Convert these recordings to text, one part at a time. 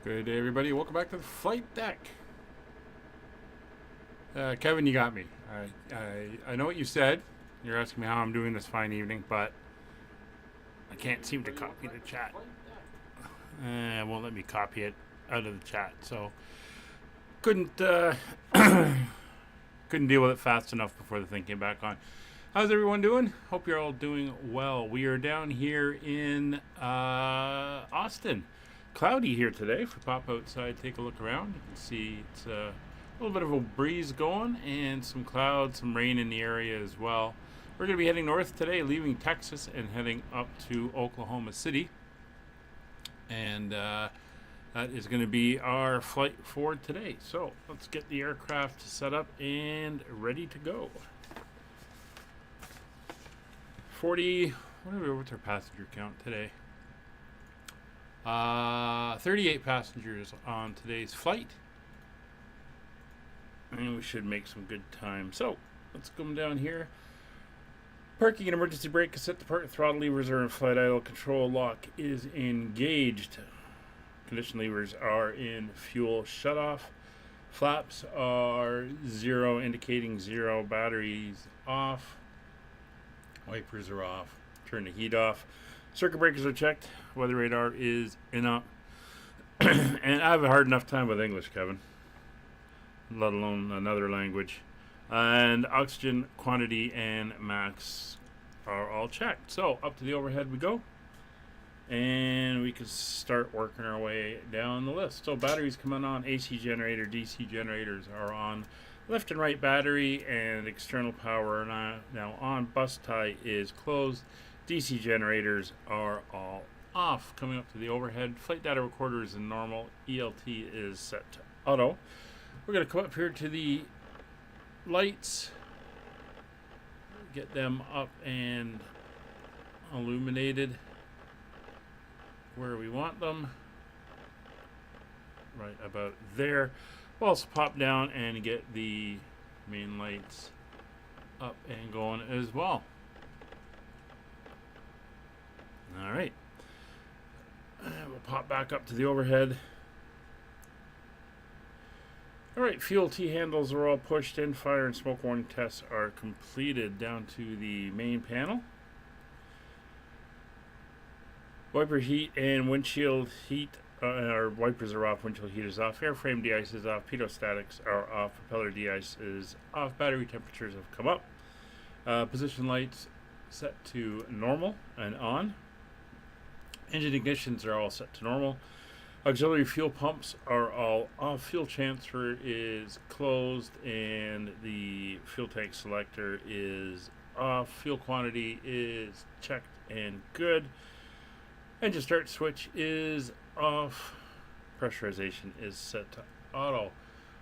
Good day, everybody. Welcome back to the flight deck. Kevin, you got me. I know what you said. You're asking me how I'm doing this fine evening, but I can't seem to copy the chat. It won't let me copy it out of the chat, so couldn't couldn't deal with it fast enough before the thing came back on. How's everyone doing? Hope you're all doing well. We are down here in Austin. Cloudy here today. If we pop outside, take a look around, you can see it's a little bit of a breeze going and some clouds, some rain in the area as well. We're going to be heading north today, leaving Texas and heading up to Oklahoma City. And that is going to be our flight for today. So let's get the aircraft set up and ready to go. 40, what's our passenger count today? 38 passengers on today's flight. And we should make some good time. So, let's come down here. Parking and emergency brake is set to park. Throttle levers are in flight idle. Control lock is engaged. Condition levers are in fuel shutoff. Flaps are 0, indicating 0. Batteries off. Wipers are off. Turn the heat off. Circuit breakers are checked. Weather radar is in up. And I have a hard enough time with English, Kevin, let alone another language. And oxygen quantity and max are all checked. So up to the overhead we go. And we can start working our way down the list. So batteries coming on. AC generator, DC generators are on. Left and right battery and external power now on. Bus tie is closed. DC generators are all off. Coming up to the overhead, flight data recorder is in normal. ELT is set to auto. We're going to come up here to the lights, get them up and illuminated where we want them, right about there. We'll also pop down and get the main lights up and going as well. All right, and we'll pop back up to the overhead. All right, fuel T-handles are all pushed in. Fire and smoke warning tests are completed. Down to the main panel. Wiper heat and windshield heat. Our wipers are off, windshield heat is off, airframe de-ice is off, pedostatics are off, propeller de-ice is off, battery temperatures have come up. Position lights set to normal and on. Engine ignitions are all set to normal. Auxiliary fuel pumps are all off. Fuel transfer is closed and the fuel tank selector is off. Fuel quantity is checked and good. Engine start switch is off. Pressurization is set to auto.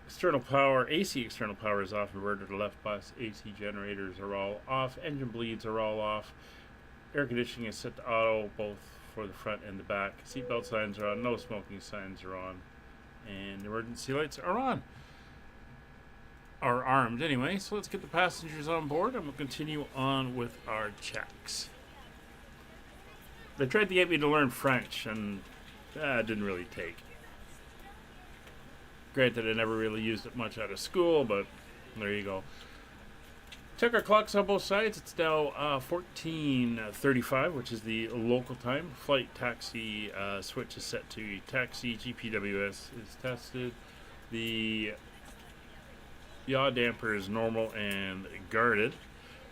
External power, AC external power is off. Inverter to left bus. AC generators are all off. Engine bleeds are all off. Air conditioning is set to auto, both for the front and the back. Seatbelt signs are on. No smoking signs are on. And emergency lights are on. Are armed anyway. So let's get the passengers on board and we'll continue on with our checks. They tried to get me to learn French and it didn't really take. Granted, I never really used it much out of school, but there you go. Check our clocks on both sides. It's now 14:35, which is the local time. Flight taxi switch is set to taxi. GPWS is tested. The yaw damper is normal and guarded.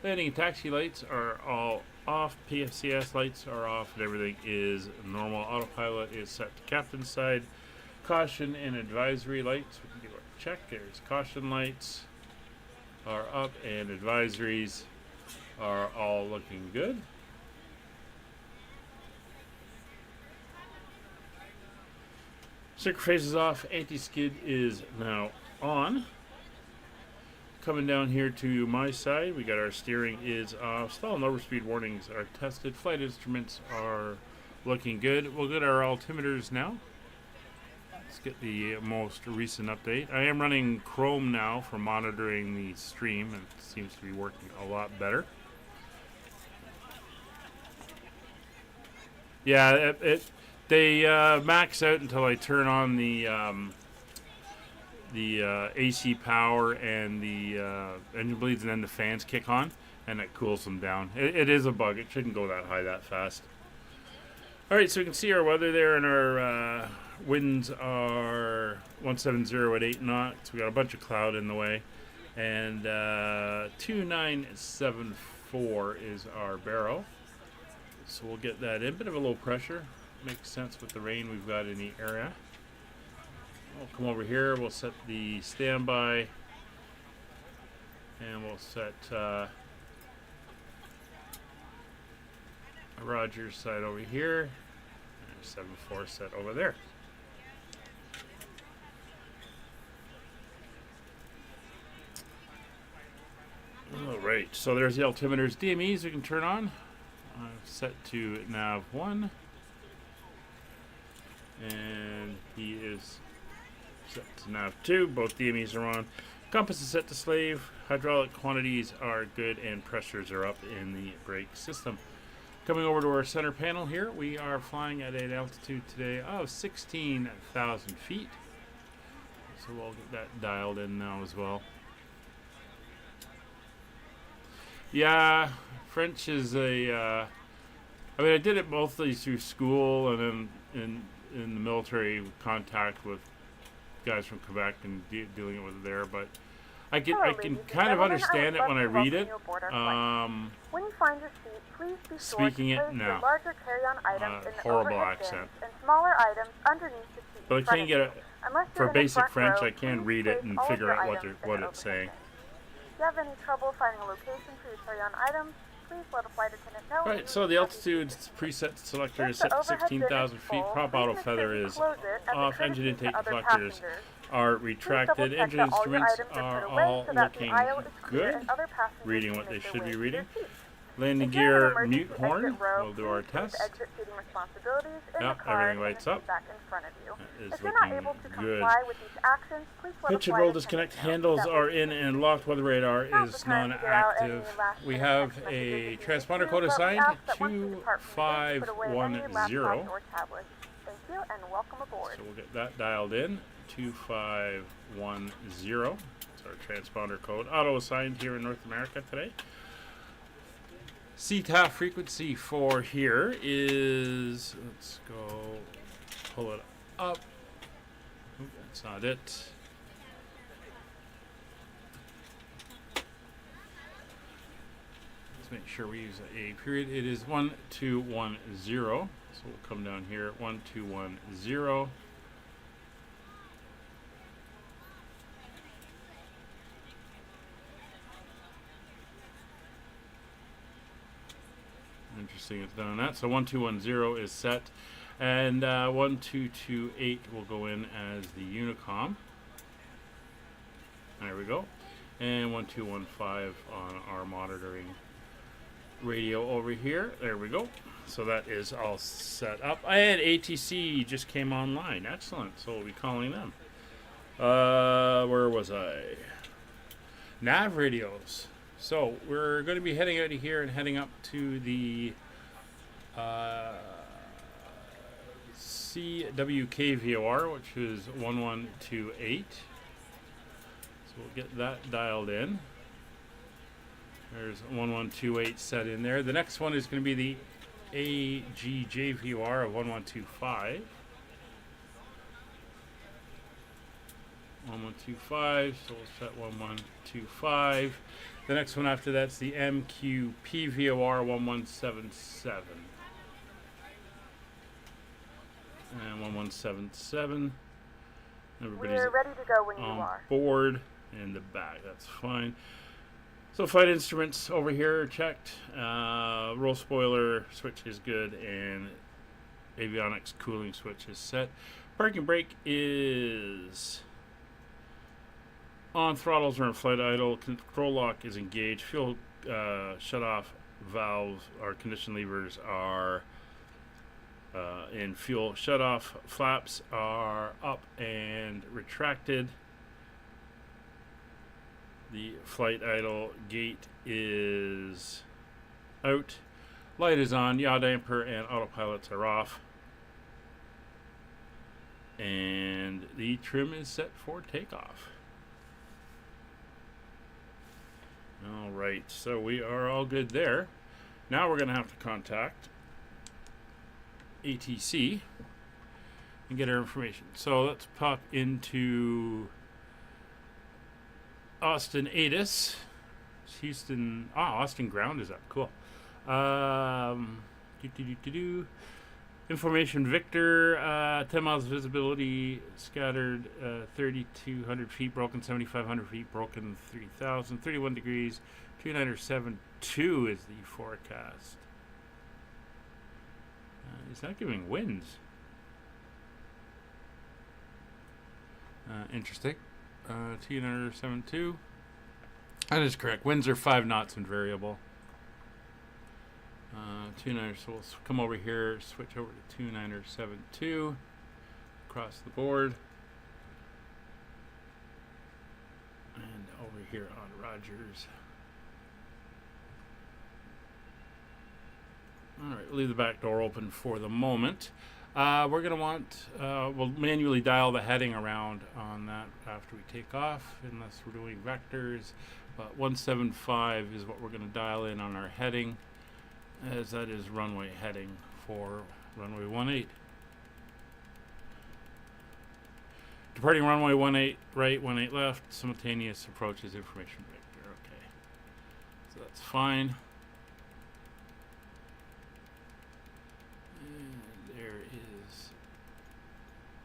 Landing and taxi lights are all off. PFCS lights are off and everything is normal. Autopilot is set to captain's side. Caution and advisory lights. We can do a check. There's caution lights are up and advisories are all looking good. Sticker phase is off. Anti-skid is now on. Coming down here to my side, we got our steering is off. Stall and overspeed warnings are tested. Flight instruments are looking good. We'll get our altimeters now. Let's get the most recent update. I am running Chrome now for monitoring the stream, and it seems to be working a lot better. Yeah, They max out until I turn on the AC power and the engine bleeds, and then the fans kick on, and it cools them down. It is a bug. It shouldn't go that high that fast. All right, so we can see our weather there, and our winds are 170 at 8 knots. We got a bunch of cloud in the way, and 2974 is our barrel. So we'll get that in. Bit of a low pressure. Makes sense with the rain we've got in the area. We'll come over here. We'll set the standby, and we'll set a Rogers side over here, and 7.4 set over there. All right, so there's the altimeter's DMEs we can turn on. Set to nav 1, and he is set to nav 2. Both DMEs are on. Compass is set to slave. Hydraulic quantities are good, and pressures are up in the brake system. Coming over to our center panel here, we are flying at an altitude today of 16,000 feet. So we'll get that dialed in now as well. Yeah, French is a... I mean, I did it mostly through school, and then in the military contact with guys from Quebec and dealing it with there, but I can kind of understand it when I read it. When you find your seat, please be speaking it now, larger carry-on items in the horrible overhead accent. bins and smaller items underneath the seat. But I can't get it for basic French. Row, I can read it and figure out what it's saying. If you have any trouble finding a location for your carry-on items, please let a flight attendant know. Right, so the altitude preset selector is set to 16,000 feet. Prop auto feather is off. Engine intake deflectors are retracted. Engine instruments are all looking good, reading what they should be reading. Landing gear mute horn. We'll do our test. Yep, everything lights up. That is looking good. Pitch and roll disconnect handles are in and locked. Weather radar is non-active. We have a transponder code assigned 2510. So we'll get that dialed in. 2510. It's our transponder code. Auto assigned here in North America today. CTAF frequency for here is, let's go pull it up. Oop, that's not it. Let's make sure we use a period. It is 1210. So we'll come down here, 1210. Interesting, it's done that. So 1210 is set, and 1228 will go in as the Unicom. There we go, and 1215 on our monitoring radio over here. There we go. So that is all set up. And ATC just came online. Excellent. So we'll be calling them. Where was I? Nav radios. So we're going to be heading out of here and heading up to the CWKVOR, which is 1128. So we'll get that dialed in. There's 1128 set in there. The next one is going to be the AGJVOR of 1125. 1125, so we'll set 1125. The next one after that's the MQPVOR 1177. And 1177. Everybody's We're ready to go when you on are. board in the back. That's fine. So flight instruments over here are checked. Roll spoiler switch is good, and avionics cooling switch is set. Parking brake is on. Throttles are in flight idle. Control lock is engaged. Fuel shut-off valves or condition levers are in fuel shut-off. Flaps are up and retracted. The flight idle gate is out. Light is on. Yaw damper and autopilots are off. And the trim is set for takeoff. All right, so we are all good there. Now we're going to have to contact ATC and get our information. So let's pop into Austin ATIS. Houston, Austin ground is up. Cool. Information Victor, 10 miles of visibility, scattered 3,200 feet, broken 7,500 feet, broken 3,000, 31 degrees, 2972 is the forecast. It's not giving winds. Interesting. 2972. That is correct. Winds are 5 knots and variable. 29er, so we'll come over here, switch over to 29er72 across the board, and over here on Rogers. All right, leave the back door open for the moment. We're going to want, we'll manually dial the heading around on that after we take off, unless we're doing vectors, but 175 is what we're going to dial in on our heading, as that is runway heading for runway 18. Departing runway 18 right, 18 left, simultaneous approaches information vector. Okay, so that's fine. And there is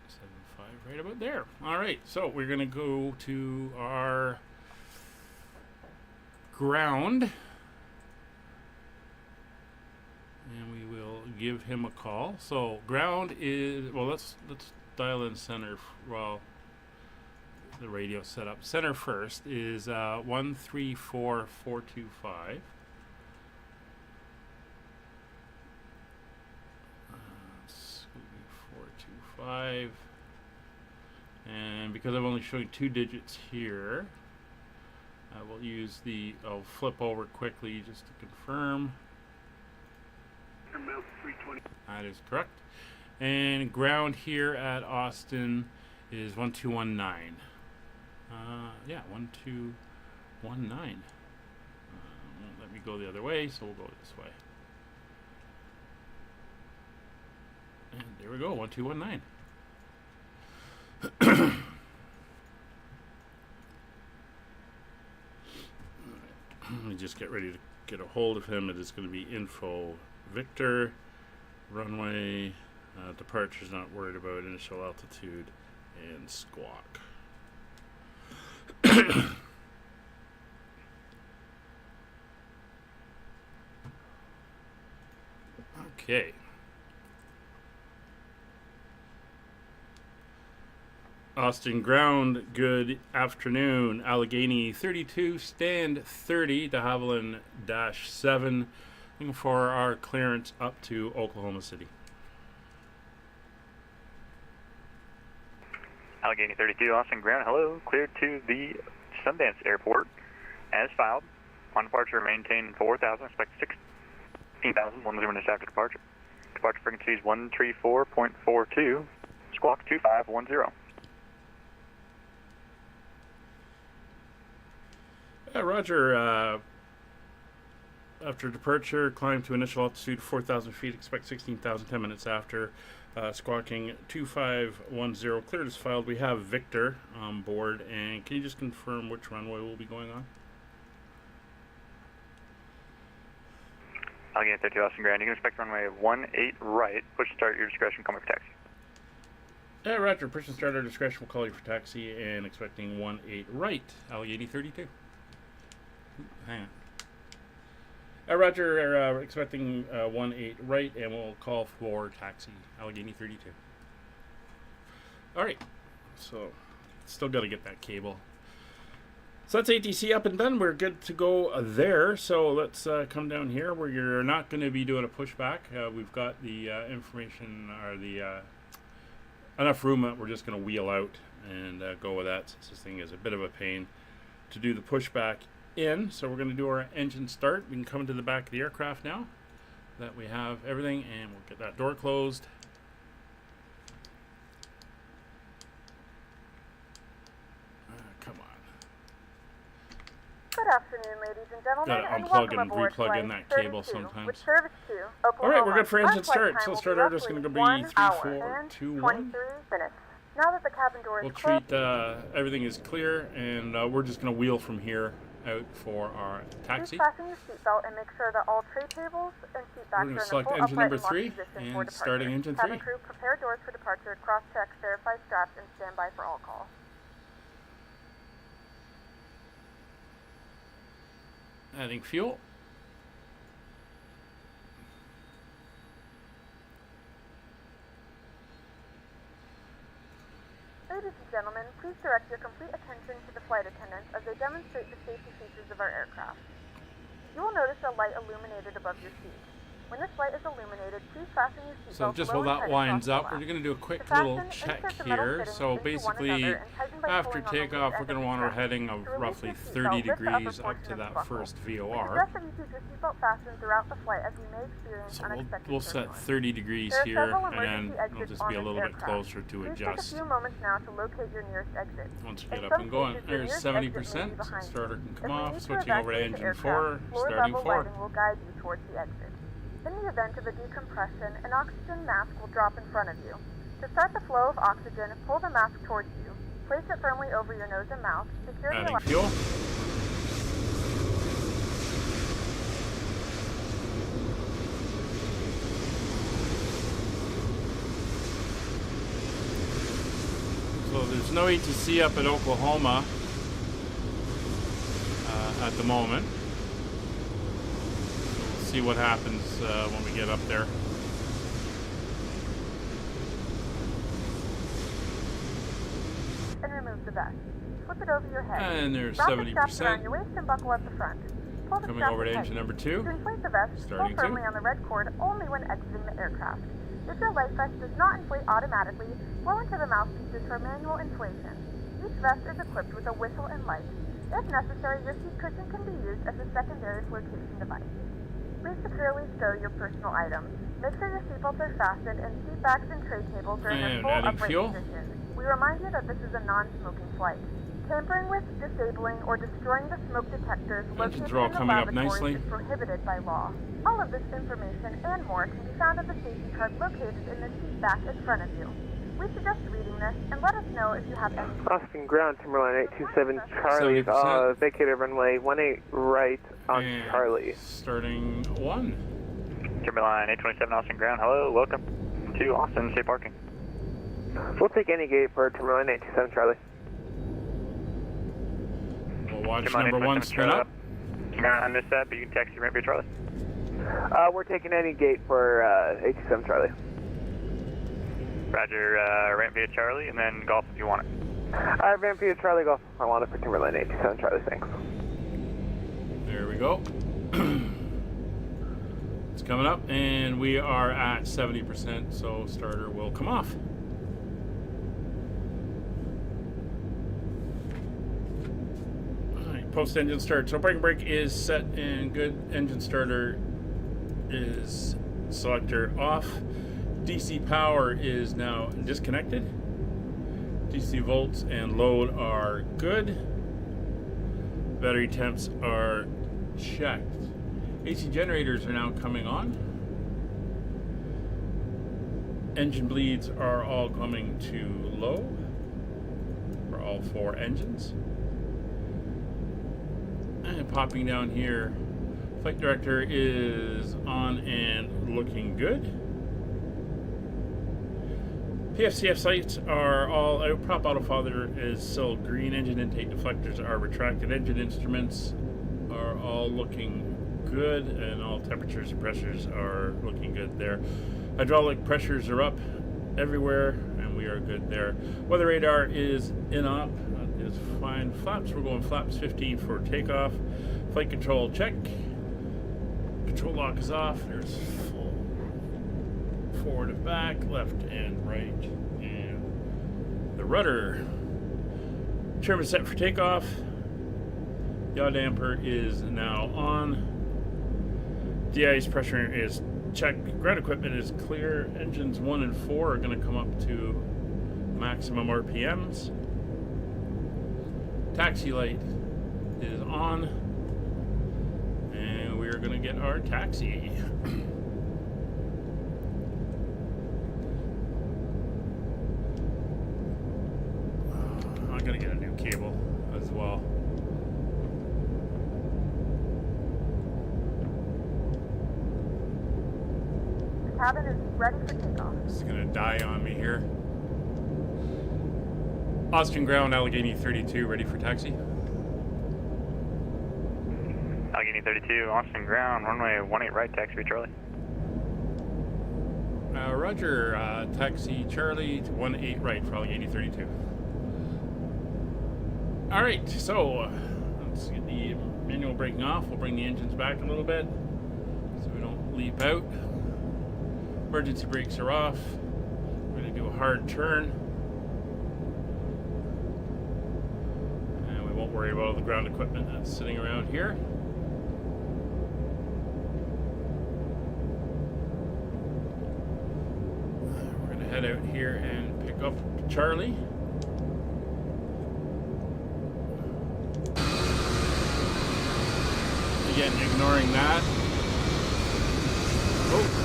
75 right about there. All right, so we're going to go to our ground. And we will give him a call. So ground is, well, let's dial in center while the radio set up. Center first is 134425. 425. And because I'm only showing 2 digits here, I will use I'll flip over quickly just to confirm. That is correct. And ground here at Austin is 1219. Yeah, 1219. Won't let me go the other way, so we'll go this way. And there we go, 1219. Let me just get ready to get a hold of him. It is going to be info Victor, runway, departure's not worried about, initial altitude, and squawk. Okay. Austin ground, good afternoon. Allegheny 32, stand 30, de Havilland Dash-7. Looking for our clearance up to Oklahoma City. Allegheny 32, Austin ground, hello. Cleared to the Sundance Airport. As filed. On departure, maintain 4,000, expect 16,000, 10 minutes after departure. Departure frequency is 134.42, squawk 2510. Roger. After departure, climb to initial altitude 4,000 feet, expect 16,000, 10 minutes after. Squawking 2510, cleared as filed. We have Victor on board, and can you just confirm which runway we'll be going on? Allegheny 32, Austin ground, you can expect runway 18 right, push start your discretion, call me for taxi. Roger, push and start our discretion, we'll call you for taxi, and expecting 18 right, Allegheny 32. Hang on. Roger, expecting 18 right, and we'll call for taxi, Allegheny 32. All right, so still got to get that cable. So that's ATC up and done. We're good to go there. So let's come down here where you're not going to be doing a pushback. We've got the information or the enough room that we're just going to wheel out and go with that, since this thing is a bit of a pain to do the pushback in. So we're going to do our engine start. We can come to the back of the aircraft now that we have everything, and we'll get that door closed. ladies and gentlemen, Gotta and unplug welcome and aboard re-plug in flight that cable 32 sometimes. with service to Oklahoma. All right, we're good for engine Our flight start. time So will start be order is roughly going to be 1 3, hour 4, and 2, 1. 23 minutes. Now that the cabin door is We'll closed, treat everything is clear, and we're just going to wheel from here out for our please taxi. fasten your seatbelt and make sure that all tray tables and seat backs We're going are to in select a full engine upright number and locked 3 position for and departure. starting engine Cabin 3. crew, prepare doors for departure, cross-check, verify straps, and stand by for all call. Adding fuel. Ladies and gentlemen, please direct your complete attention to the flight attendants as they demonstrate the safety features of our aircraft. You will notice a light illuminated above your seat. When this light is illuminated, please fasten your seatbelt So just below while and that tighten winds across up, the we're lap. going to do a quick To fasten, little check insert the metal here. fittings So into one basically, another and tighten by after pulling on the takeoff, loose we're going to end of want the a strap. heading of To release roughly your seatbelt, 30 lift the upper degrees up portion to of the that buckle. first We VOR. suggest that you keep your seatbelt fastened throughout the flight as we may experience So unexpected we'll set turbulence. 30 degrees There are here, several and then emergency exits it'll just on be a this little bit aircraft. closer to Please adjust. take a few moments now to locate your nearest exit. Once we In get up some and going, cases, your there's nearest exit may be 70%. behind you. Starter can If come we off. need to Switching over to evacuate the engine aircraft, 4, floor starting level 4. lighting will guide you towards the exit. In the event of a decompression, an oxygen mask will drop in front of you. To start the flow of oxygen, pull the mask towards you. Place it firmly over your nose and mouth. Secure the Adding fuel. So there's no ETC up at Oklahoma at the moment. We'll see what happens when we get up there. and remove the vest. Flip it over your head. And there's Wrap the straps around 70%. your waist and buckle at the front. Pull the Coming straps over to tight. engine number 2. To inflate the vest, Starting pull firmly to. on the red cord only when exiting the aircraft. If your life vest does not inflate automatically, blow into the mouthpieces for manual inflation. Each vest is equipped with a whistle and light. If necessary, your seat cushion can be used as a secondary flotation device. Please securely stow your personal items. Make sure your seatbelts are fastened and seat backs and tray tables are in their And full adding upright fuel. position. We remind you that this is a non-smoking flight. Tampering with, disabling, or destroying the smoke detectors located Engines are all in the coming up lavatories nicely. is prohibited by law. All of this information and more can be found at the safety card located in the seat back in front of you. We suggest reading this and let us know if you have any. Austin ground, Timberline 827 Charlie, 70%. vacated runway 18 right on And Charlie. starting 1. Timberline 827 Austin ground. Hello, welcome to Austin. Safe parking. We'll take any gate for Timberline 827 Charlie. We'll watch Timberline number 1 spin 827 up. I missed that, but you can taxi right via Charlie. We're taking any gate for 827 Charlie. Roger, ramp via Charlie, and then golf if you want it. Ramp via Charlie Golf. I want it for Timberline 827 Charlie, thanks. There we go. It's coming up, and we are at 70%, so starter will come off. Alright, post engine start. So braking brake is set and good. Engine starter is selector off. DC power is now disconnected. DC volts and load are good. Battery temps are checked. AC generators are now coming on. Engine bleeds are all coming to low for all 4 engines. And popping down here, flight director is on and looking good. PFCF sights are all out. Prop autofather is still green. Engine intake deflectors are retracted. Engine instruments are all looking good, and all temperatures and pressures are looking good there. Hydraulic pressures are up everywhere, and we are good there. Weather radar is in op. That is fine. Flaps, we're going flaps 50 for takeoff. Flight control check. Control lock is off. There's full forward and back, left and right, and the rudder. Trim is set for takeoff. Yaw damper is now on. De-ice pressure is checked. Ground equipment is clear. Engines 1 and 4 are going to come up to maximum RPMs. Taxi light is on. we are going to get our taxi. I'm going to get a new cable as well. The cabin is ready for takeoff. It's going to die on me here. Austin ground, Allegheny 32, ready for taxi. Allegheny 32, Austin ground, runway 18 right, taxi Charlie. Roger, taxi Charlie to 18 right for Allegheny 32. Alright, so let's get the manual braking off. We'll bring the engines back a little bit so we don't leap out. Emergency brakes are off. We're going to do a hard turn. And we won't worry about all the ground equipment that's sitting around here. We're going to head out here and pick up Charlie. Again, ignoring that. Oh.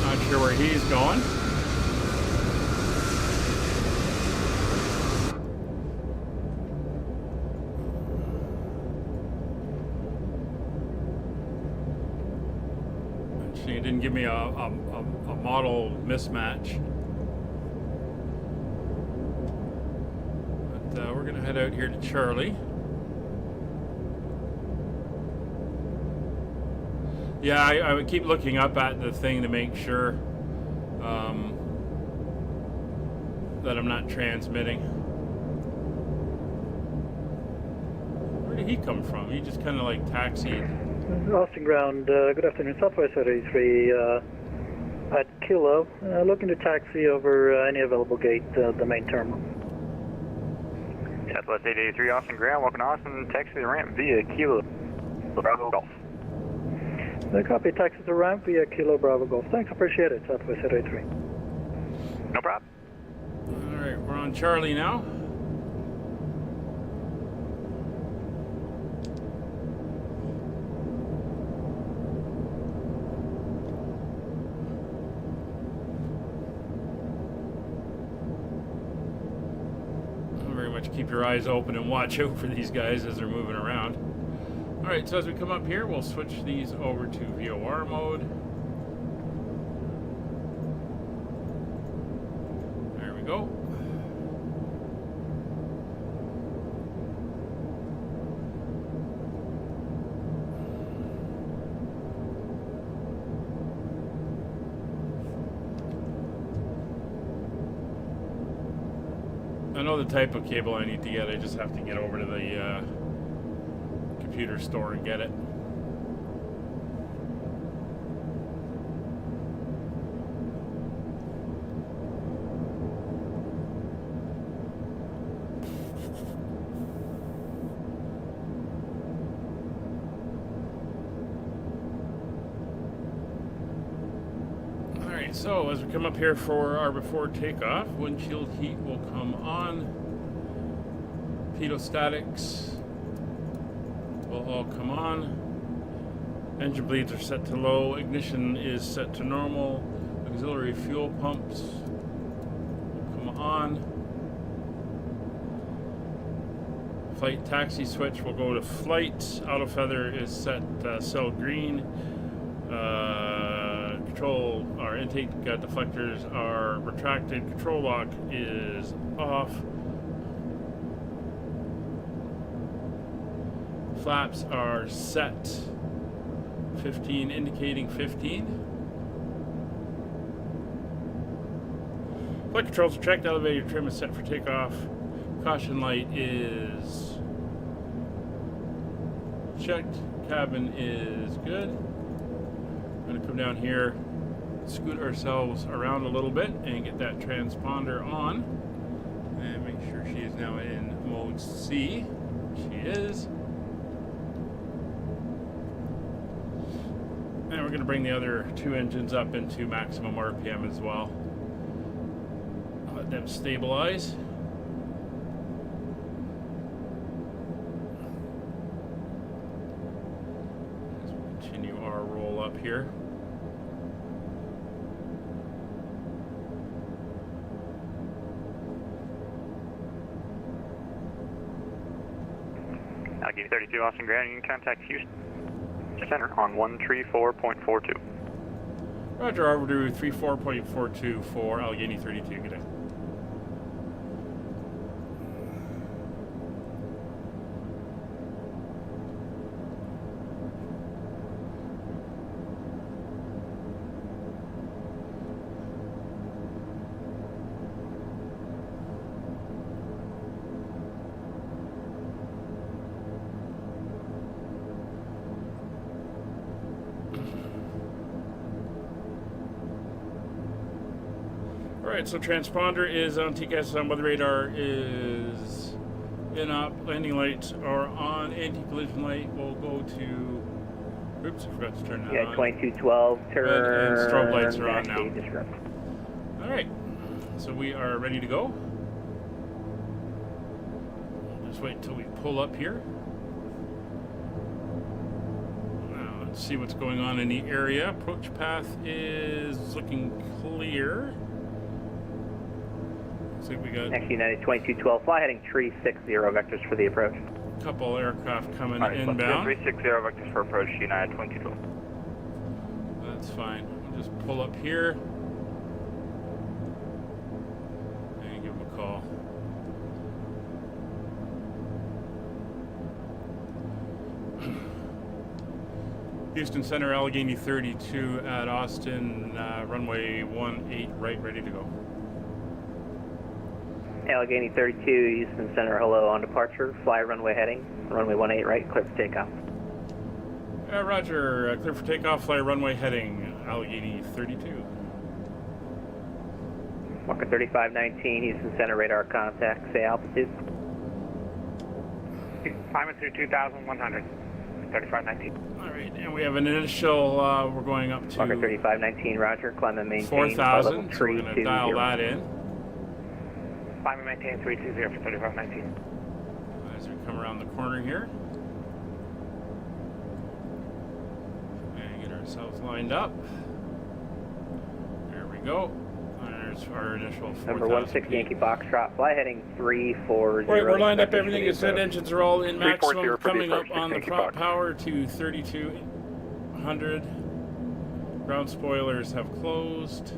Not sure where he's going. Actually, it didn't give me a model mismatch. But we're going to head out here to Charlie. Yeah, I would keep looking up at the thing to make sure that I'm not transmitting. Where did he come from? He just kind of like taxied. Austin ground, good afternoon, Southwest 83 at Kilo, looking to taxi over any available gate, the main terminal. Southwest 883, Austin ground, welcome to Austin, taxi the ramp via Kilo Bravo Golf. Copy, taxi to ramp via Kilo Bravo Golf. Thanks, appreciate it, Southwest 83. No problem. Alright, we're on Charlie now. Very much keep your eyes open and watch out for these guys as they're moving around. Alright, so as we come up here, we'll switch these over to VOR mode. There we go. I know the type of cable I need to get, I just have to get over to the computer store and get it. Alright, so as we come up here for our before takeoff, windshield heat will come on. Pedostatics will all come on. Engine bleeds are set to low. Ignition is set to normal. Auxiliary fuel pumps will come on. Flight taxi switch will go to flight. Auto feather is set cell green. Control, our intake deflectors are retracted. Control lock is off. Flaps are set 15, indicating 15. Flight controls are checked. Elevator trim is set for takeoff. Caution light is checked. Cabin is good. I'm going to come down here, scoot ourselves around a little bit and get that transponder on. And make sure she is now in mode C. She is. And we're going to bring the other two engines up into maximum RPM as well. Let them stabilize. here. Allegheny 32, Austin Ground, you can contact Houston Center on 134.42. Roger, Arvidu 34.42 for Allegheny 32. Good day. Alright, so transponder is on, TCAS on, weather radar is in up, landing lights are on, anti-collision light will go to, oops, I forgot to turn that on. 2212, turn. And strobe lights are on Dash now. disrupt. Alright, so we are ready to go. Just wait until we pull up here. Now let's see what's going on in the area. Approach path is looking clear. Looks like we got Next United 2212, fly heading 360 vectors for the approach. a couple aircraft coming Alright, inbound. 360 vectors for approach, United 2212. That's fine. We'll just pull up here and give them a call. Houston Center, Allegheny 32 at Austin, runway 18 right, ready to go. Allegheny 32, Houston Center, hello, on departure, fly runway heading, runway 18 right, clear for takeoff. Roger, clear for takeoff, fly runway heading, Allegheny 32. Walker 3519, Houston Center, radar contact, say altitude. Climate through 2,100, 3519. Alright, and we have an initial, we're going up to Walker 3519, roger, climb and maintain, 4,000, so we're going to dial that in. Climate maintain 320 for 3519. As we come around the corner here. And get ourselves lined up. There we go. And there's our initial 4,000 Number 16 Yankee Foxtrot, fly heading 340. Right, we're lined up, everything is set, engines are all in 340 maximum, for the coming up approach, on the Yankee prop Fox. power to 3,200. Ground spoilers have closed.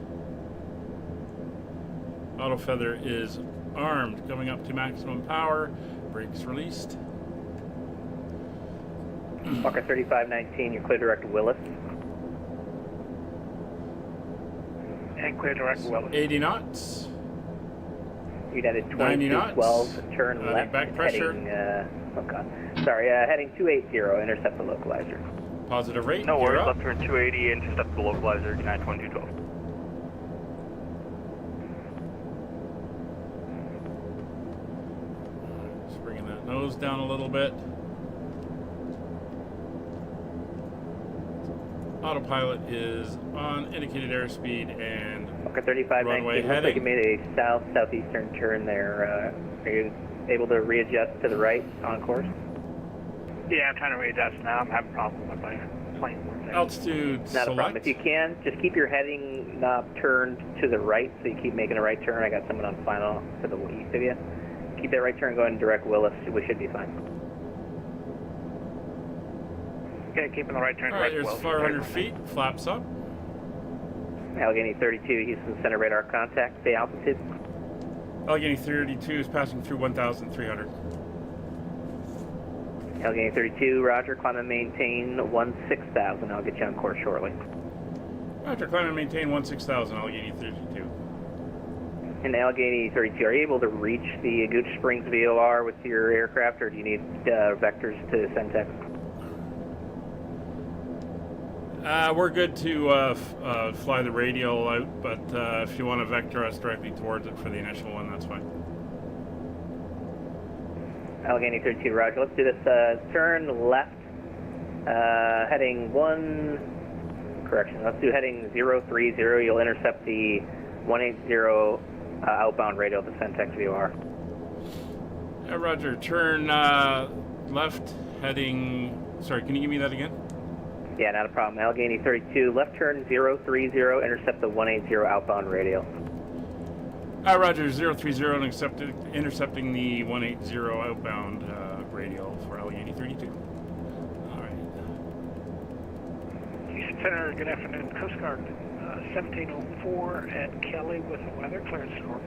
Auto feather is armed, coming up to maximum power. Brakes released. Walker 3519, you're clear direct Willis. And clear direct Willis. 80 knots. United 90 knots. 2212, turn left, back pressure. heading, oh god, sorry, heading 280, intercept the localizer. Positive rate. No you're worries, up. left turn 280, intercept the localizer, United 2212. Just bringing that nose down a little bit. Autopilot is on, indicated airspeed and Walker runway 3519, looks like you heading. made a south-southeastern turn there. Are you able to readjust to the right on course? Yeah, I'm trying to readjust now. I'm having problems with my plane. Altitude Not select. a problem. If you can, just keep your heading knob turned to the right so you keep making a right turn. I got someone on final to the east of you. Keep that right turn going direct Willis. We should be fine. Okay, keeping the right turn. All right, there's 400 feet. Flaps up. Allegheny 32, Houston Center radar contact. Say altitude. Allegheny 32 is passing through 1,300. Allegheny 32, roger. Climb and maintain 16,000. I'll get you on course shortly. Roger, climb and maintain 16,000, Allegheny 32. And Allegheny 32, are you able to reach the Gooch Springs VOR with your aircraft, or do you need vectors to Centex? We're good to fly the radial out, but if you want to vector us directly towards it for the initial one, that's fine. Allegheny 32, roger. Let's do this. Turn left, heading let's do heading 030. You'll intercept the 180 outbound radial to Centex VOR. Roger, turn left, heading, sorry, can you give me that again? Yeah, not a problem. Allegheny 32, left turn 030, intercept the 180 outbound radio. Roger, 030 and intercepting the 180 outbound radio for Allegheny 32. All right. Houston Center, good afternoon. Coast Guard 1704 at Kelly with a weather clearance course.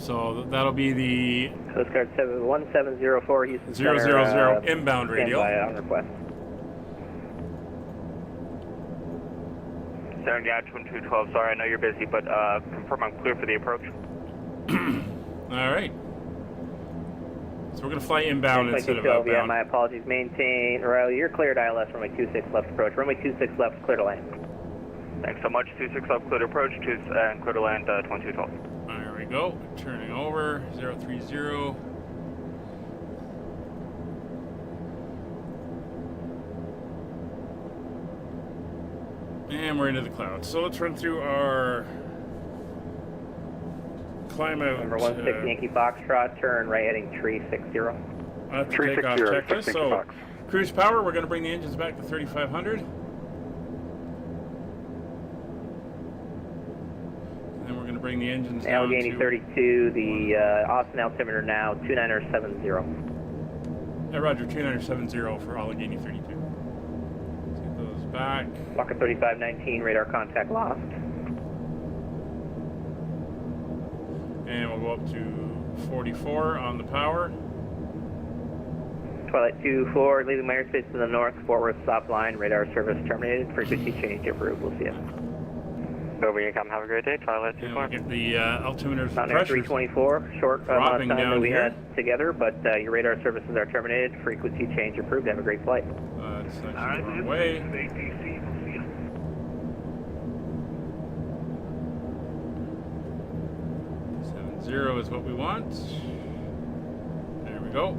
So that'll be the Coast Guard 1704, Houston 000 Center, inbound radio. standby on request. 12, sorry, I know you're busy, but confirm I'm clear for the approach. All right. So we're going to fly inbound instead of 12, yeah, outbound. my apologies. Maintain, Riley, you're cleared ILS, runway 26 left approach. Runway 26 left, clear to land. Thanks so much. 26 left, clear to approach, and clear to land 2212. There we go. Turning over, 030. And we're into the clouds. So let's run through our climb out. Number 16 Yankee Foxtrot, turn right heading 360. That's the takeoff checklist. So cruise power, we're going to bring the engines back to 3500. And we're going to bring the engines down Allegheny to 32, the Austin altimeter now 2970. Roger, 2970 for Allegheny 32. Let's get those back. Walker 3519, radar contact lost. And we'll go up to 44 on the power. Twilight 24, leaving my airspace to the north, Fort Worth stop line, radar service terminated, frequency change approved, we'll see you. Over Income, have a great day. Twilight And we'll get the altimeters Mountain pressure 324, short amount dropping of time down that we here. had together, but your radar services are terminated, frequency change approved, have a great flight. It's actually the wrong way. ATC, we'll see you. 70 is what we want. There we go.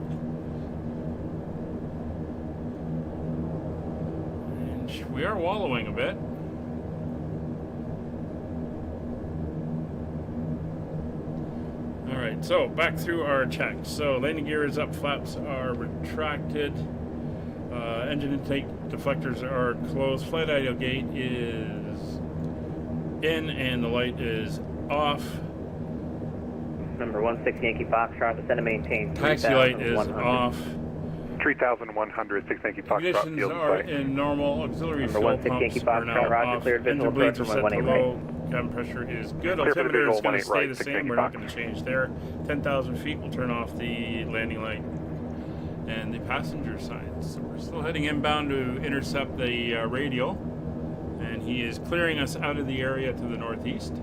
And we are wallowing a bit. Alright, so back through our checks. So landing gear is up, flaps are retracted. Engine intake deflectors are closed. Flight idle gate is in and the light is off. Number 16 Yankee Foxtrot, descend to maintain Taxi light is 3100. off. 3100, 6 Yankee Foxtrot, Conditions field are sight. in normal. Auxiliary Number fuel 16 Yankee pumps are now Foxtrot, roger, off. cleared visual Engine bleeds are approach, set to runway 18 low. Cabin pressure is good. Clear for the Altimeter is visual, going to 18 stay right, the 6 same. Yankee We're not Fox. going to change there. 10,000 feet, we'll turn off the landing light and the passenger signs. So we're still heading inbound to intercept the radio, and he is clearing us out of the area to the northeast.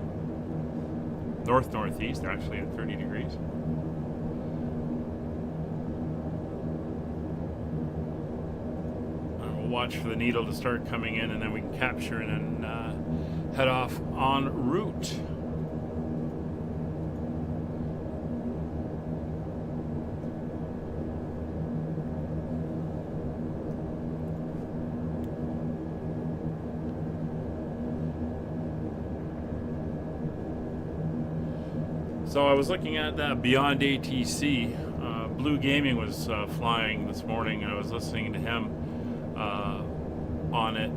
North-northeast, actually at 30 degrees. We'll watch for the needle to start coming in, and then we can capture and then head off en route. So I was looking at Beyond ATC. Blue Gaming was flying this morning, and I was listening to him on it,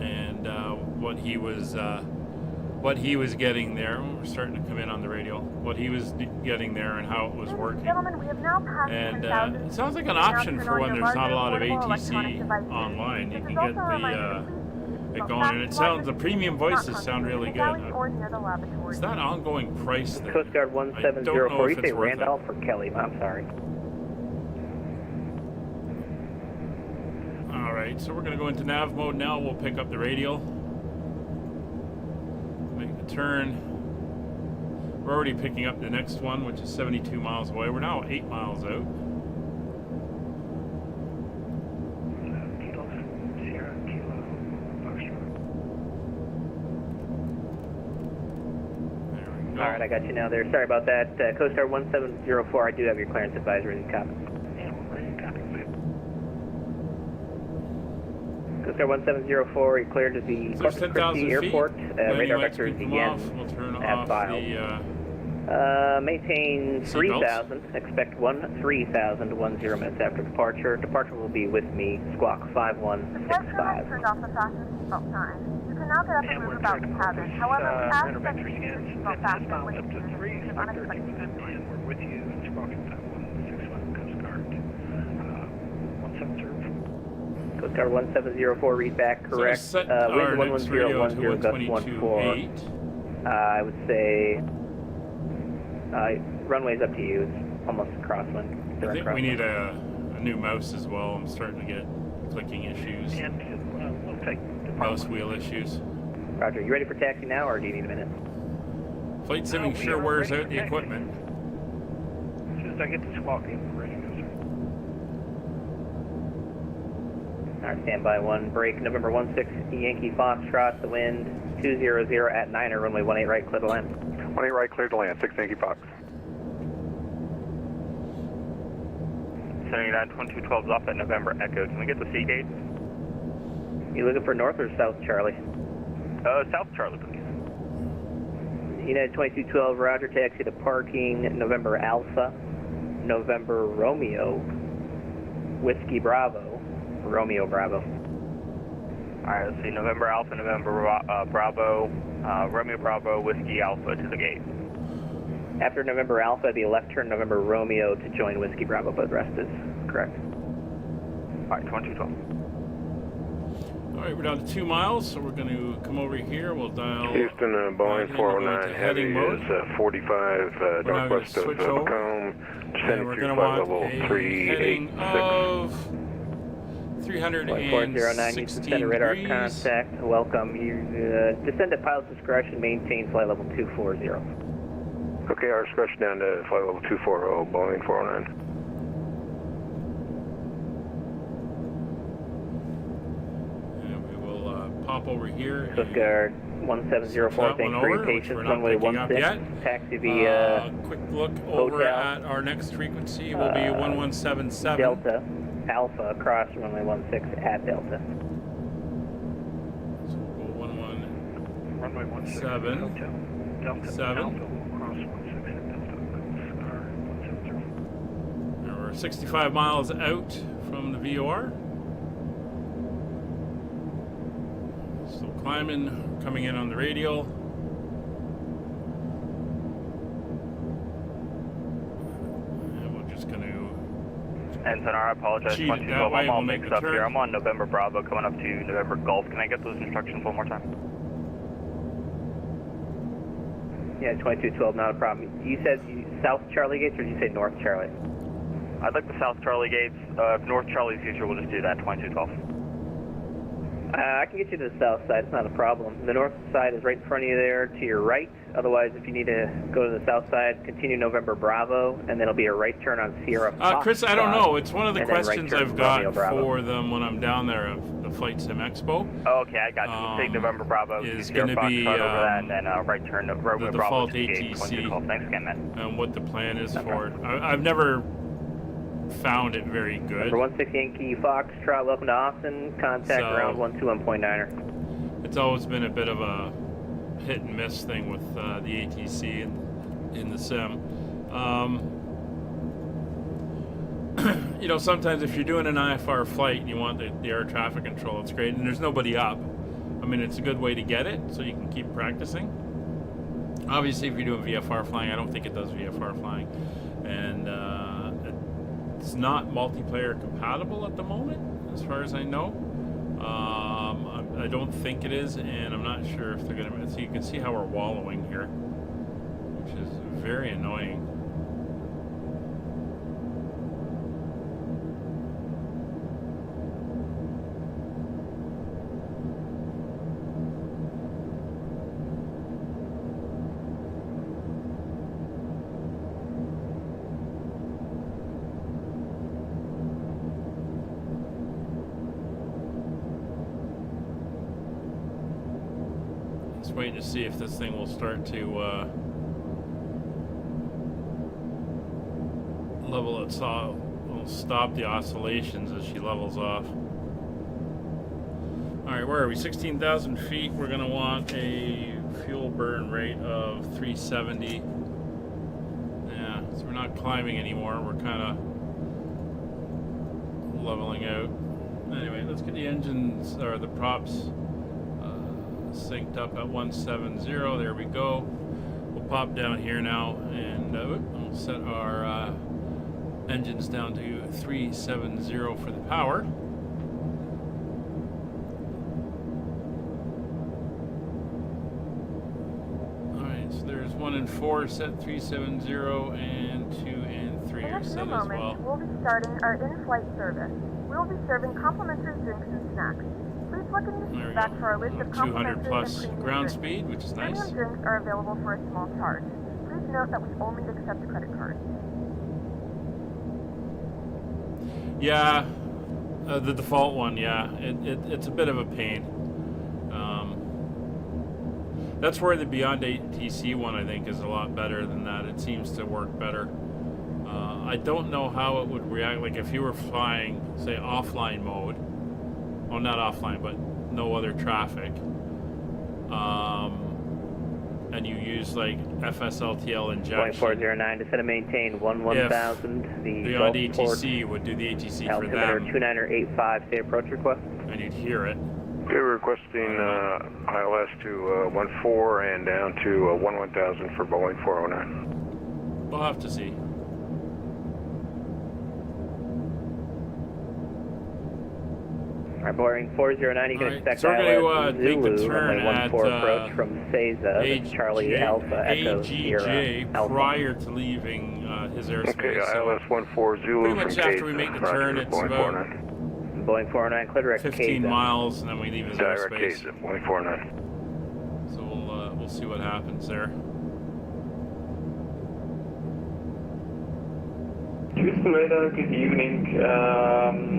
and what he was getting there. We're starting to come in on the radio. What he was getting there and how it was working. Gentlemen, we have now passed And 10,000 it sounds like an feet. Now option turn for on when your there's not a lot of larger portable ATC electronic devices. online. You This can is get also a reminder the to please it don't going, and it pass sounds the flight premium not voices sound really in the good. galley or near the lavatory. It's that ongoing price thing. Coast Guard I don't know 1704, if you say it's worth it. Randolph or Kelly? I'm sorry. All right, so we're going to go into nav mode now. We'll pick up the radio. Make the turn. We're already picking up the next one, which is 72 miles away. We're now 8 miles out. Kilo, Sierra, Kilo, Foxtrot. There we go. All right, I got you now there. Sorry about that. Coast Guard 1704, I do have your clearance advisory and copy. Yeah, we're copy. Coast Guard 1704, you're cleared to the So there's Corpus 10,000 Christi feet. Airport. Landing Radar lights vector is keep them again off. We'll turn as off filed. the Maintain Seatbelts. 3,000. Expect 3,000 minutes after departure. Departure will be with me, squawk The flight crew has 5165. turned off the fasten seatbelt sign. You can now get up and And move we're about the turning cabin. focus, However, we ask radar that vector you keep your scans, seatbelt and fastened inbound when up to you 3, use Victor unexpected descend, and we're with you, squawking 5165 Coast Guard. 170. Coast Guard 1704, read back, correct. So set our Wind next radio to 11010, gust 14. 122.8. I would say runway's up to you. It's almost crosswind. I Direct think we crosswind. need a new mouse as well. I'm starting to get clicking issues, And we'll take mouse wheel issues. Roger. You ready for taxi now, or do you need a minute? Flight simming we sure are wears ready out for the taxi. equipment. As soon as I get to squawking, we're ready to go, sir. All right, standby 1. Break November 16 Yankee Foxtrot. The wind 200 at 9er, runway 18 right, clear to land. 18 right, clear to land. 6 Yankee Fox. 79, 2212's off at November Echo. Can we get the sea gate? You looking for north or south, Charlie? South Charlie, please. United 2212, Roger. Taxi to parking. November Alpha, November Romeo, Whiskey Bravo, Romeo Bravo. Alright, let's see. November Alpha, November Bravo, Romeo Bravo, Whiskey Alpha to the gate. After November Alpha, the left turn November Romeo to join Whiskey Bravo, but the rest is correct. Alright, 2212. All right, we're down to 2 miles, so we're going to come over here. We'll dial. Houston, Boeing into 409 Heavy heading mode. is 45 We're now gonna northwest of switch over, Honeycomb, and descending we're through going to flight want level a heading 386. of 409 Houston Center, radar 316 degrees. contact. Welcome. You descend at pilot's discretion. Maintain flight level 240. Okay, our discretion down to flight level 240, Boeing 409. And we will pop over here. Coast Guard 1704, That thanks one for your over, which patience. we're not Runway picking up 16, yet. taxi via Quick look over hotel, at our next frequency will be 1177. Delta Alpha across runway 16 at Delta. So we'll go 11. Runway 16. 7. Hotel. Delta. 7. Alpha will cross 16 at Delta. Coast Guard 170. And we're 65 miles out from the VOR. Still climbing, coming in on the radial. And we're just going to And Sonar, I apologize. Cheat it 2212, that way, I'm all we'll make mixed the up turn. here. I'm on November Bravo coming up to November Golf. Can I get those instructions one more time? Yeah, 2212, not a problem. You said South Charlie gates, or did you say North Charlie? I'd like the South Charlie gates. If North Charlie's easier, we'll just do that, 2212. I can get you to the south side. It's not a problem. The north side is right in front of you there to your right. Otherwise, if you need to go to the south side, continue November Bravo, and then it'll be a right turn on Sierra Fox. Chris, I don't know. It's one of the and then right questions turn I've got Romeo Bravo. for them when I'm down there of the Flight Sim Expo. Oh, okay, I got you. We'll take November Bravo is Sierra gonna Fox be, over that, and then right turn to Romeo the Bravo default to the gate, ATC. 2212. Thanks again, man. And what the plan is for it. I've never found it very good. Number 16 Yankee Foxtrot, welcome to Austin. Contact So- around 121.9er. It's always been a bit of a hit and miss thing with the ATC in the sim. You know, sometimes if you're doing an IFR flight and you want the air traffic control, it's great, and there's nobody up. I mean, it's a good way to get it, so you can keep practicing. Obviously, if you're doing VFR flying, I don't think it does VFR flying, and it's not multiplayer compatible at the moment, as far as I know. I don't think it is, and I'm not sure if they're gonna. So you can see how we're wallowing here, which is very annoying. Just waiting to see if this thing will start to level its off. Will stop the oscillations as she levels off. All right, where are we? 16,000 feet. We're gonna want a fuel burn rate of 370 So we're not climbing anymore. We're kind of leveling out. Anyway, let's get the engines or the props synced up at 170. There we go. We'll pop down here now, and we'll set our engines down to 370 for the power. Alright, so there's 1 and 4 set 370, and 2 and 3 are set as well. We'll be starting our in-flight service. We will be serving complimentary drinks and snacks. Please look in your seat back for our list of 200 complimentary plus and premium ground drinks. speed, which is nice. Premium drinks are available for a small charge. Please note that we only accept credit cards. Yeah, the default one, yeah. It's a bit of a pain. That's where the Beyond DHC one, I think, is a lot better than that. It seems to work better. I don't know how it would react, like if you were flying, say, offline mode. Well, not offline, but no other traffic. And you use, like, FSLTL injection. 409, descend and maintain 1000. The Beyond DHC would do the ATC for them. Altimeter 2985, state approach request. And you'd hear it. Okay, we're requesting ILS to 14 and down to 1000 for Boeing 409. We'll have to see. All right, Boeing 409, you can expect so we're ILS going to take the Zulu, turn runway at 14 approach from Cesar, Charlie Alpha Echo Sierra AGJ Alpha. prior to leaving his airspace. Okay, So ILS 14 Zulu pretty much from after Case, we make the Roger, turn, it's Boeing about 409. Boeing 409, clear direct 15 Cesar. miles, and then we leave his Direct airspace. Case, Boeing 409. So we'll see what happens there. Houston Radar, good evening.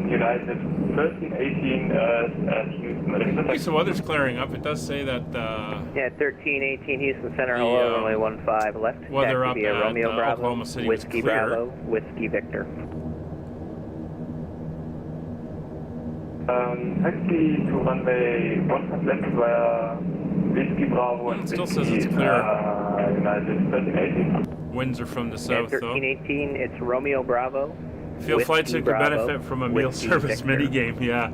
United 1318 at Houston. Okay, so weather's clearing up. It does say that Yeah, 1318 Houston Center, The, hello, runway 15 left. weather Taxi up via at Romeo Bravo, Oklahoma City was Whiskey clear. Bravo, Whiskey Victor. Taxi to runway 15 left via Whiskey Bravo and It still Whiskey, says it's clear. United 1318. winds are from the south, Yeah, though. 1318, it's Romeo Bravo. Feel flights that could Bravo, benefit from a meal Whiskey service Victor. minigame, yeah.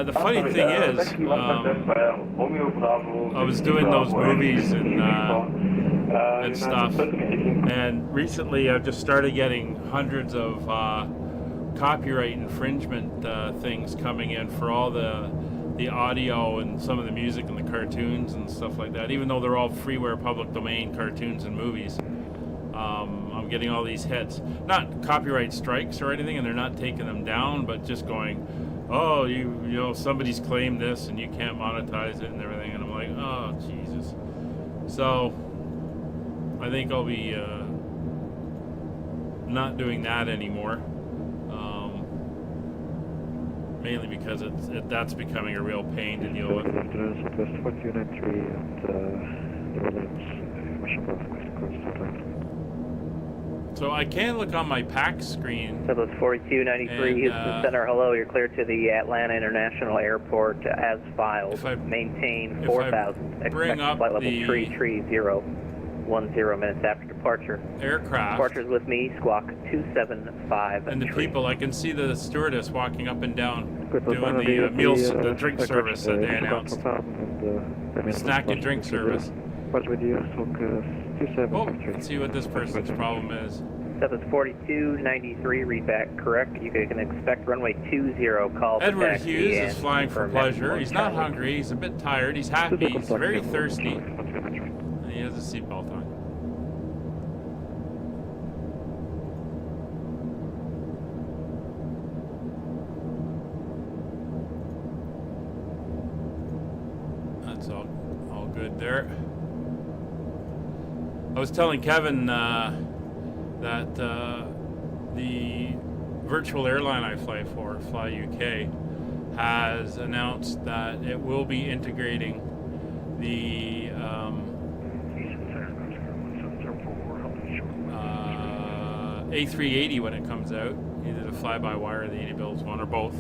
The funny thing is, Taxi 15 left via Romeo Bravo, I was Whiskey doing those Bravo, movies and United stuff, 1318. and recently I've just started getting hundreds of copyright infringement things coming in for all the audio and some of the music and the cartoons and stuff like that, even though they're all freeware public domain cartoons and movies. I'm getting all these hits, not copyright strikes or anything, and they're not taking them down, but just going, oh, you know, somebody's claimed this and you can't monetize it and everything, and I'm like, oh, Jesus. So I think I'll be not doing that anymore, mainly because that's becoming a real pain to deal with. So I can look on my PAX screen. So it's 4293 Houston Center, hello, you're clear to the Atlanta International Airport as filed. Maintain 4000. bring Expect up flight level the 33010 minutes after departure. Aircraft. Departure's with me, squawk 275. And the people, I can see the stewardess walking up and down doing the drink service that they announced. Snack and drink service. Oh, let's see what this person's problem is. 74293, read back correct. You can expect runway 20, call for Edward taxi Hughes and is flying for confirm pleasure. He's not Charlie. hungry. He's a bit tired. He's happy. He's very thirsty. And he has a seatbelt on. That's all good there. I was telling Kevin that the virtual airline I fly for, Fly UK, has announced that it will be integrating the A380 when it comes out, either the fly-by-wire or the 80 Bills one, or both,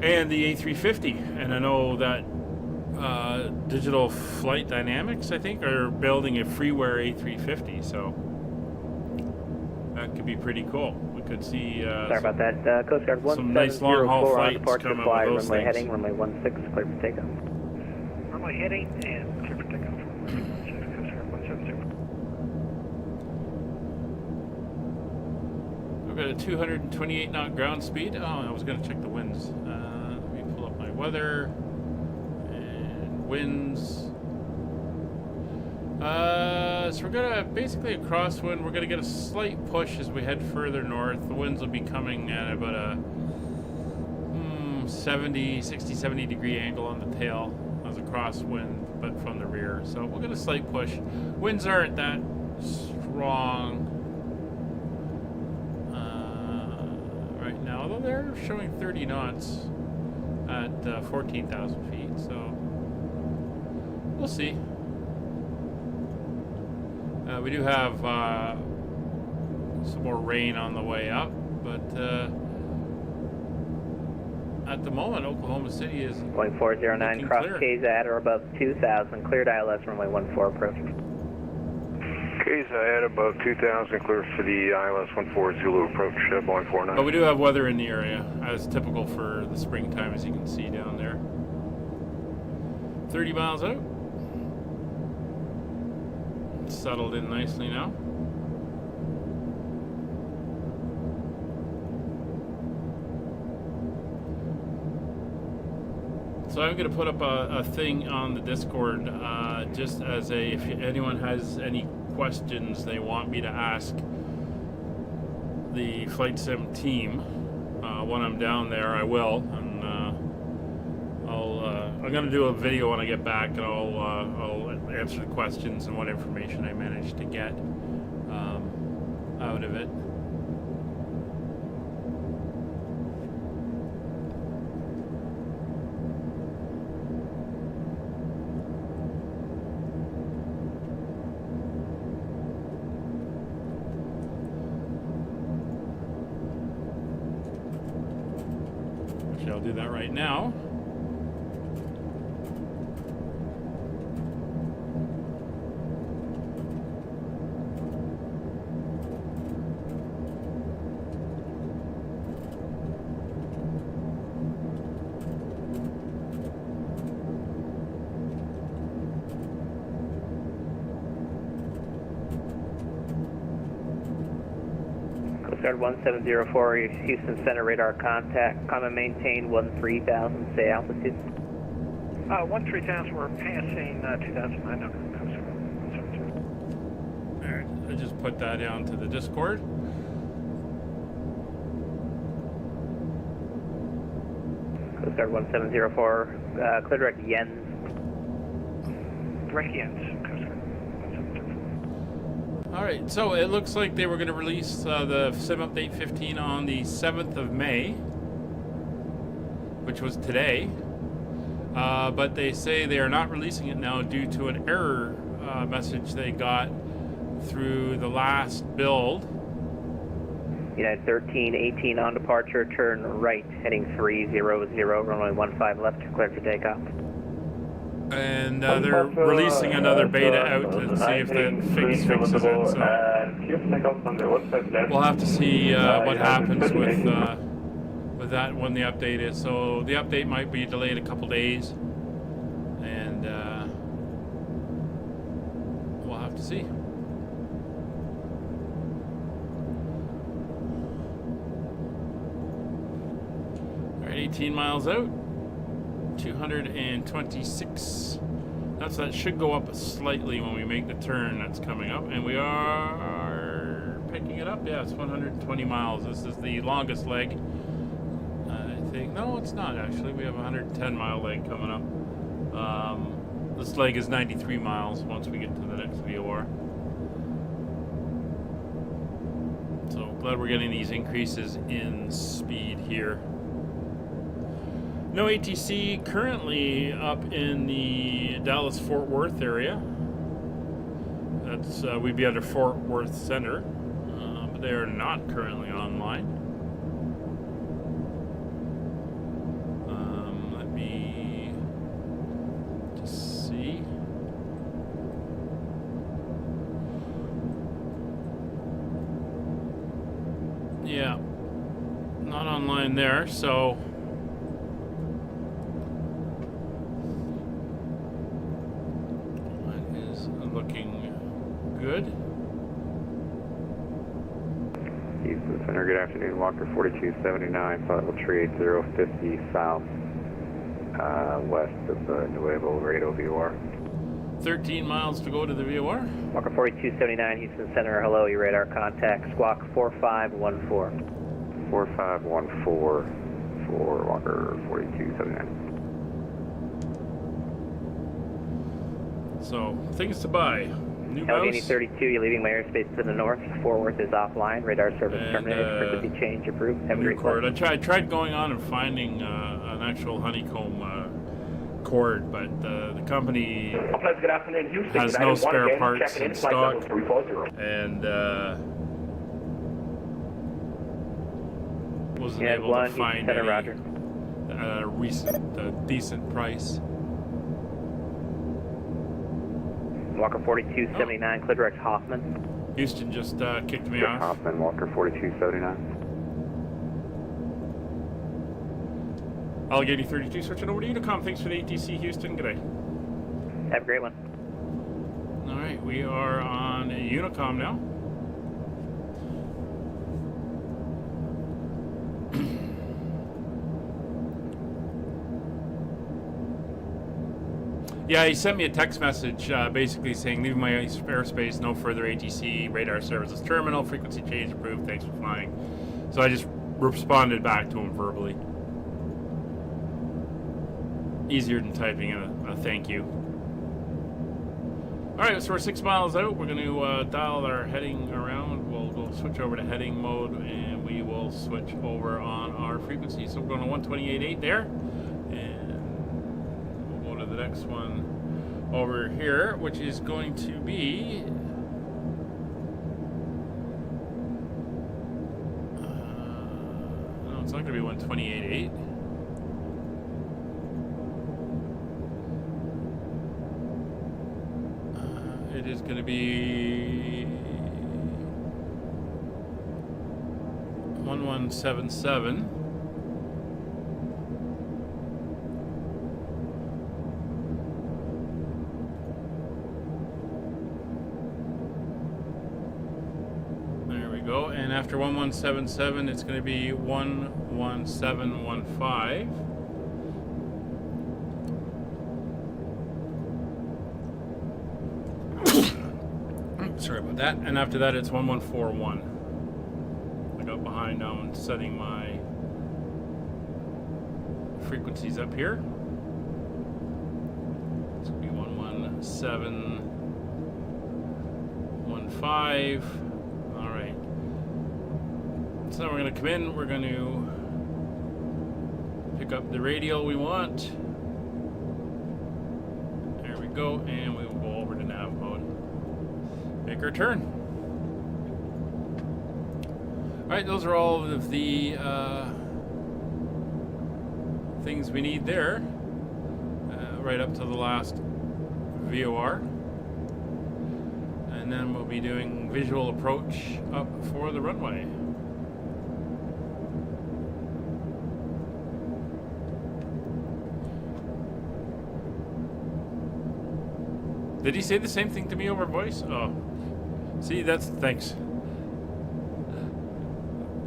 and the A350. And I know that Digital Flight Dynamics, I think, are building a freeware A350, so that could be pretty cool. We could see Sorry about that. Coast Guard some nice long haul 1704 on flights departure coming fly, with those runway things. heading, runway 16, clear for takeoff. Runway heading and clear for takeoff. Coast Guard 170. We've got a 228 knot ground speed. Oh, I was going to check the winds. Let me pull up my weather and winds. So we're gonna basically a crosswind. We're gonna get a slight push as we head further north. The winds will be coming at about a 60, 70 degree angle on the tail as a crosswind, but from the rear. So we'll get a slight push. Winds aren't that strong right now, although they're showing 30 knots at 14,000 feet. So we'll see. We do have some more rain on the way up, but at the moment, Oklahoma City is Going 409, cross K's at or above 2,000, cleared ILS, runway 14 approach. K's at above 2,000, clear for the ILS 14 Zulu approach, Boeing 49. But we do have weather in the area, as typical for the springtime, as you can see down there. 30 miles out. Settled in nicely now. So I'm going to put up a thing on the Discord just as if anyone has any questions they want me to ask the Flight Sim team when I'm down there. I will, and I'm going to do a video when I get back, and I'll answer the questions and what information I managed to get out of it. Actually, I'll do that right now. Coast Guard 1704, Houston Center radar contact. Climb and maintain 13,000, say altitude. 13,000, we're passing 2,900. Coast Guard 170. Alright, I just put that down to the Discord. Coast Guard 1704, clear direct Yens. Direct Yens, Coast Guard 1704. Alright, so it looks like they were going to release the Sim Update 15 on the 7th of May, which was today. But they say they are not releasing it now due to an error message they got through the last build. United 1318 on departure, turn right, heading 300, runway 15 left, cleared for takeoff. And they're releasing another beta out to see if that fixes it. So we'll have to see what happens with that when the update is. So the update might be delayed a couple days, and we'll have to see. All right, 18 miles out. 226. That should go up slightly when we make the turn that's coming up, and we are picking it up. Yeah, it's 120 miles. This is the longest leg, I think. No, it's not actually. We have a 110-mile leg coming up. This leg is 93 miles once we get to the next VOR. So glad we're getting these increases in speed here. No ATC currently up in the Dallas-Fort Worth area. That's we'd be under Fort Worth Center, but they are not currently online. Let me just see. in there, so that is looking good. Houston Center, good afternoon. Walker 4279, Flight Tree 8050 south, west of Nuevo Laredo VOR. 13 miles to go to the VOR. Walker 4279, Houston Center, hello, your radar contact, squawk 4514. 4514 for Walker 4279. So, things to buy. New Allegheny mouse. 32, you're leaving my airspace to the north. Fort Worth is offline. Radar service And, terminated. Frequency change approved. Have a New great cord. flight. I tried going on and finding an actual Honeycomb cord, but the company Good afternoon, Houston. has no spare parts in stock, and wasn't Yeah, able one, to find Center, any Roger. decent price. Walker 4279, clear direct Hoffman. Houston just kicked me off. Hoffman, Walker 4279. Allegheny 32, switching over to Unicom. Thanks for the ATC, Houston. G'day. Have a great one. All right, we are on Unicom now. Yeah, he sent me a text message basically saying, leave my airspace, no further ATC, radar services terminal, frequency change approved, thanks for flying. So I just responded back to him verbally. Easier than typing in a thank you. Alright, so we're 6 miles out. We're going to dial our heading around. We'll go switch over to heading mode, and we will switch over on our frequency. So we're going to 128.8 there. The next one over here, which is going to be no, it's not going to be 128.8. It is going to be 1177. And after 1177, it's going to be 11715. Sorry about that. And after that, it's 1141. I got behind now and setting my frequencies up here. It's going to be 11715. All right. So now we're going to come in, we're going to pick up the radial we want. There we go, and we will go over to nav mode. Make our turn. Alright, those are all of the things we need there. Right up to the last VOR. And then we'll be doing visual approach up for the runway. Did he say the same thing to me over voice? Oh. See, thanks.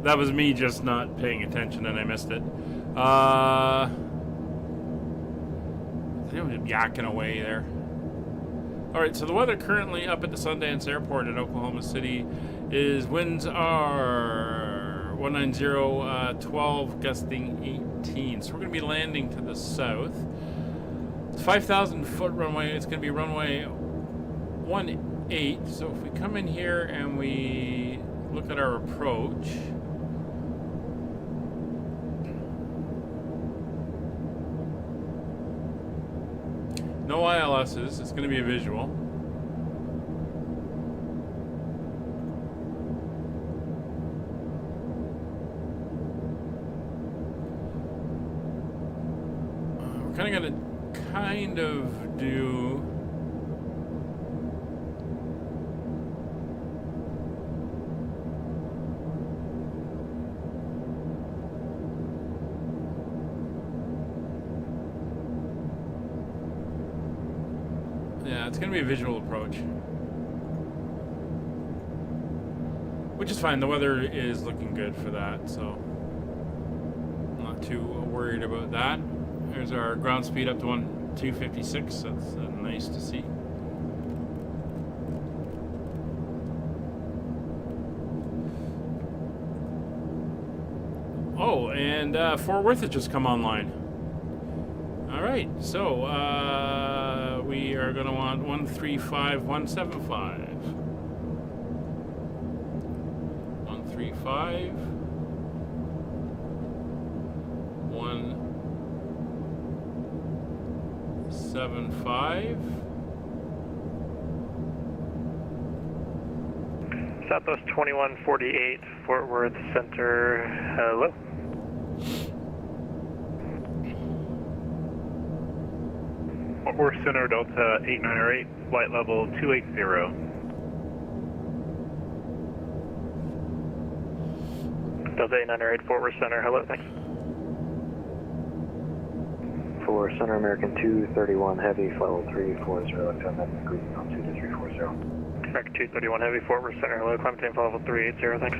That was me just not paying attention and I missed it. They were yakking away there. Alright, so the weather currently up at the Sundance Airport in Oklahoma City is winds are 190, 12, gusting 18. So we're going to be landing to the south. 5,000 foot runway. It's going to be runway 18. So if we come in here and we look at our approach, no ILSs. It's going to be a visual. We're kind of going to do it's going to be a visual approach. Which is fine. The weather is looking good for that, so I'm not too worried about that. There's our ground speed up to 256. That's nice to see. Oh, and Fort Worth has just come online. All right, so we are going to want 135.175. 135. 175. Southwest 2148, Fort Worth Center. Hello. Fort Worth Center, Delta 8908, flight level 280. Delta 8908, Fort Worth Center. Hello, thanks. For Center American 231 Heavy, flight level 340, left green on 22340. American 231 Heavy, Fort Worth Center. Hello, climb maintain flight level 380, thanks.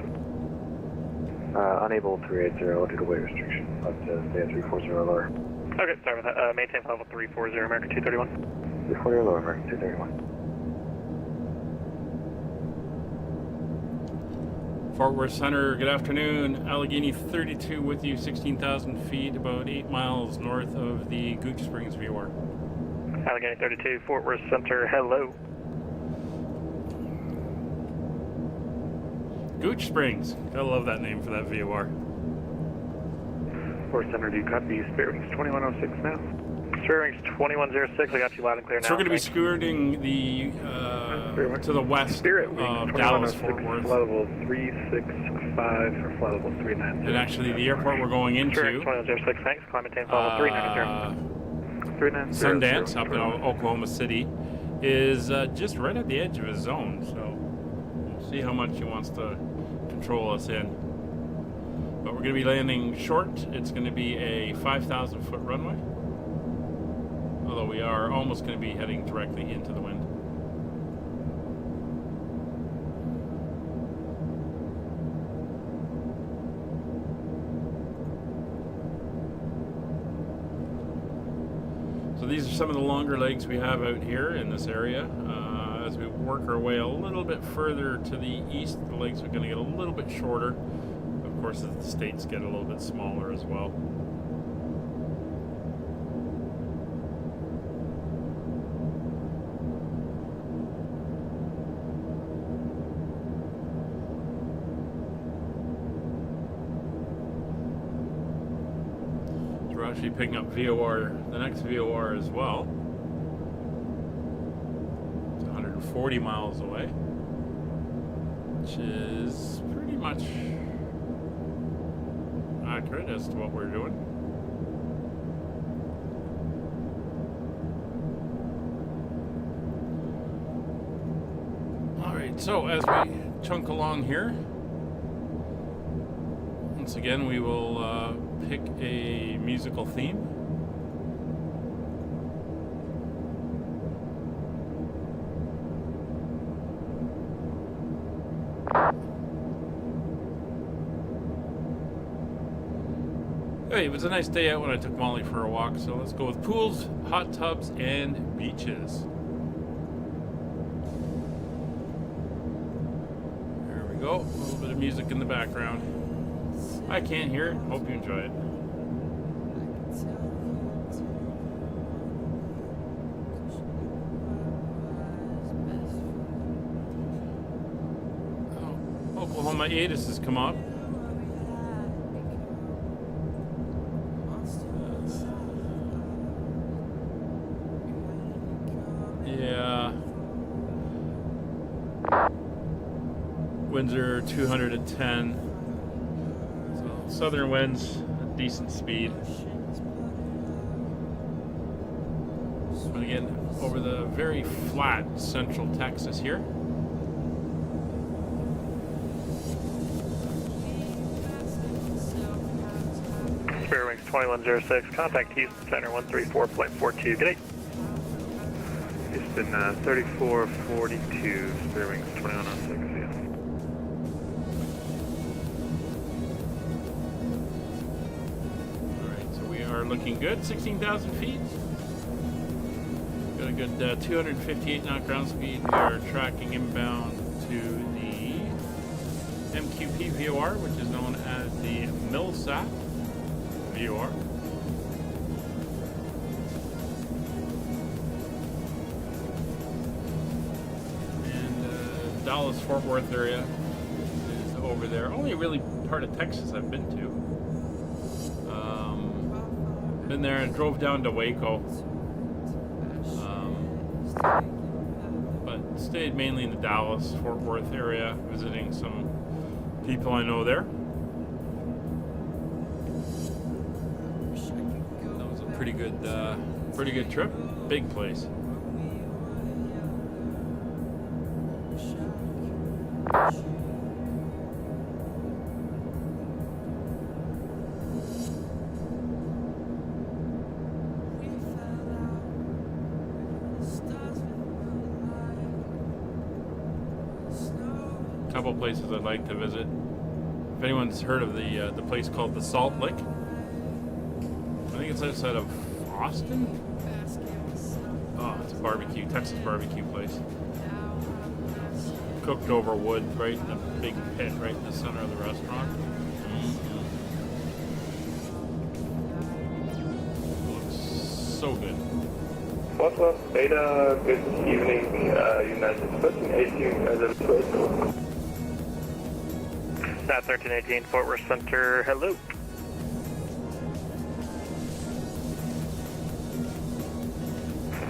Unable 380 due to weight restriction. Up to stay at 340 lower. Okay, sorry about that. Maintain flight level 340, American 231. 340 lower, American 231. Fort Worth Center, good afternoon. Allegheny 32 with you, 16,000 feet, about 8 miles north of the Gooch Springs VOR. Allegheny 32, Fort Worth Center. Hello. Gooch Springs. Gotta love that name for that VOR. Fort Center, do you copy? Spirit Wings 2106 now. Spirit Wings 2106, I got you loud and clear now. So we're going to be skirting the to the west of Dallas, Fort Worth. Flight level 365 for flight level 390. And actually the airport we're going into, Spirit Wings 2106, thanks. Climb maintain flight level 390. Sundance up in Oklahoma City, is just right at the edge of his zone. So we'll see how much he wants to control us in. But we're going to be landing short. It's going to be a 5,000 foot runway. Although we are almost going to be heading directly into the wind. So these are some of the longer legs we have out here in this area. As we work our way a little bit further to the east, the legs are going to get a little bit shorter. Of course, as the states get a little bit smaller as well. So we're actually picking up VOR, the next VOR as well. It's 140 miles away, which is pretty much accurate as to what we're doing. Alright, so as we chunk along here, once again we will pick a musical theme. Hey, it was a nice day out when I took Molly for a walk, so let's go with pools, hot tubs, and beaches. There we go. A little bit of music in the background. I can't hear it. Hope you enjoy it. Oh, Oklahoma ATIS has come up. Winds are 210. So southern winds at decent speed. But again, over the very flat central Texas here. Spirit Wings 2106, contact Houston Center 134.42. Good day. Houston Houston, 3442, spare wings 2106, yeah. Alright, so we are looking good. 16,000 feet. Got a good 258 knot ground speed. We are tracking inbound to the MQP VOR, which is known as the Millsap VOR. Dallas Fort Worth area is over there. Only really part of Texas I've been to. Been there and drove down to Waco. But stayed mainly in the Dallas Fort Worth area, visiting some people I know there. That was a pretty good trip. Big place. Couple places I'd like to visit. If anyone's heard of the place called the Salt Lick, I think it's outside of Austin. Oh, it's a barbecue, Texas barbecue place. Cooked over wood, right in a big pit, right in the center of the restaurant. Looks so good. Foxtrot Beta, good evening. You mentioned 1318 as a first. South 1318, Fort Worth Center, hello.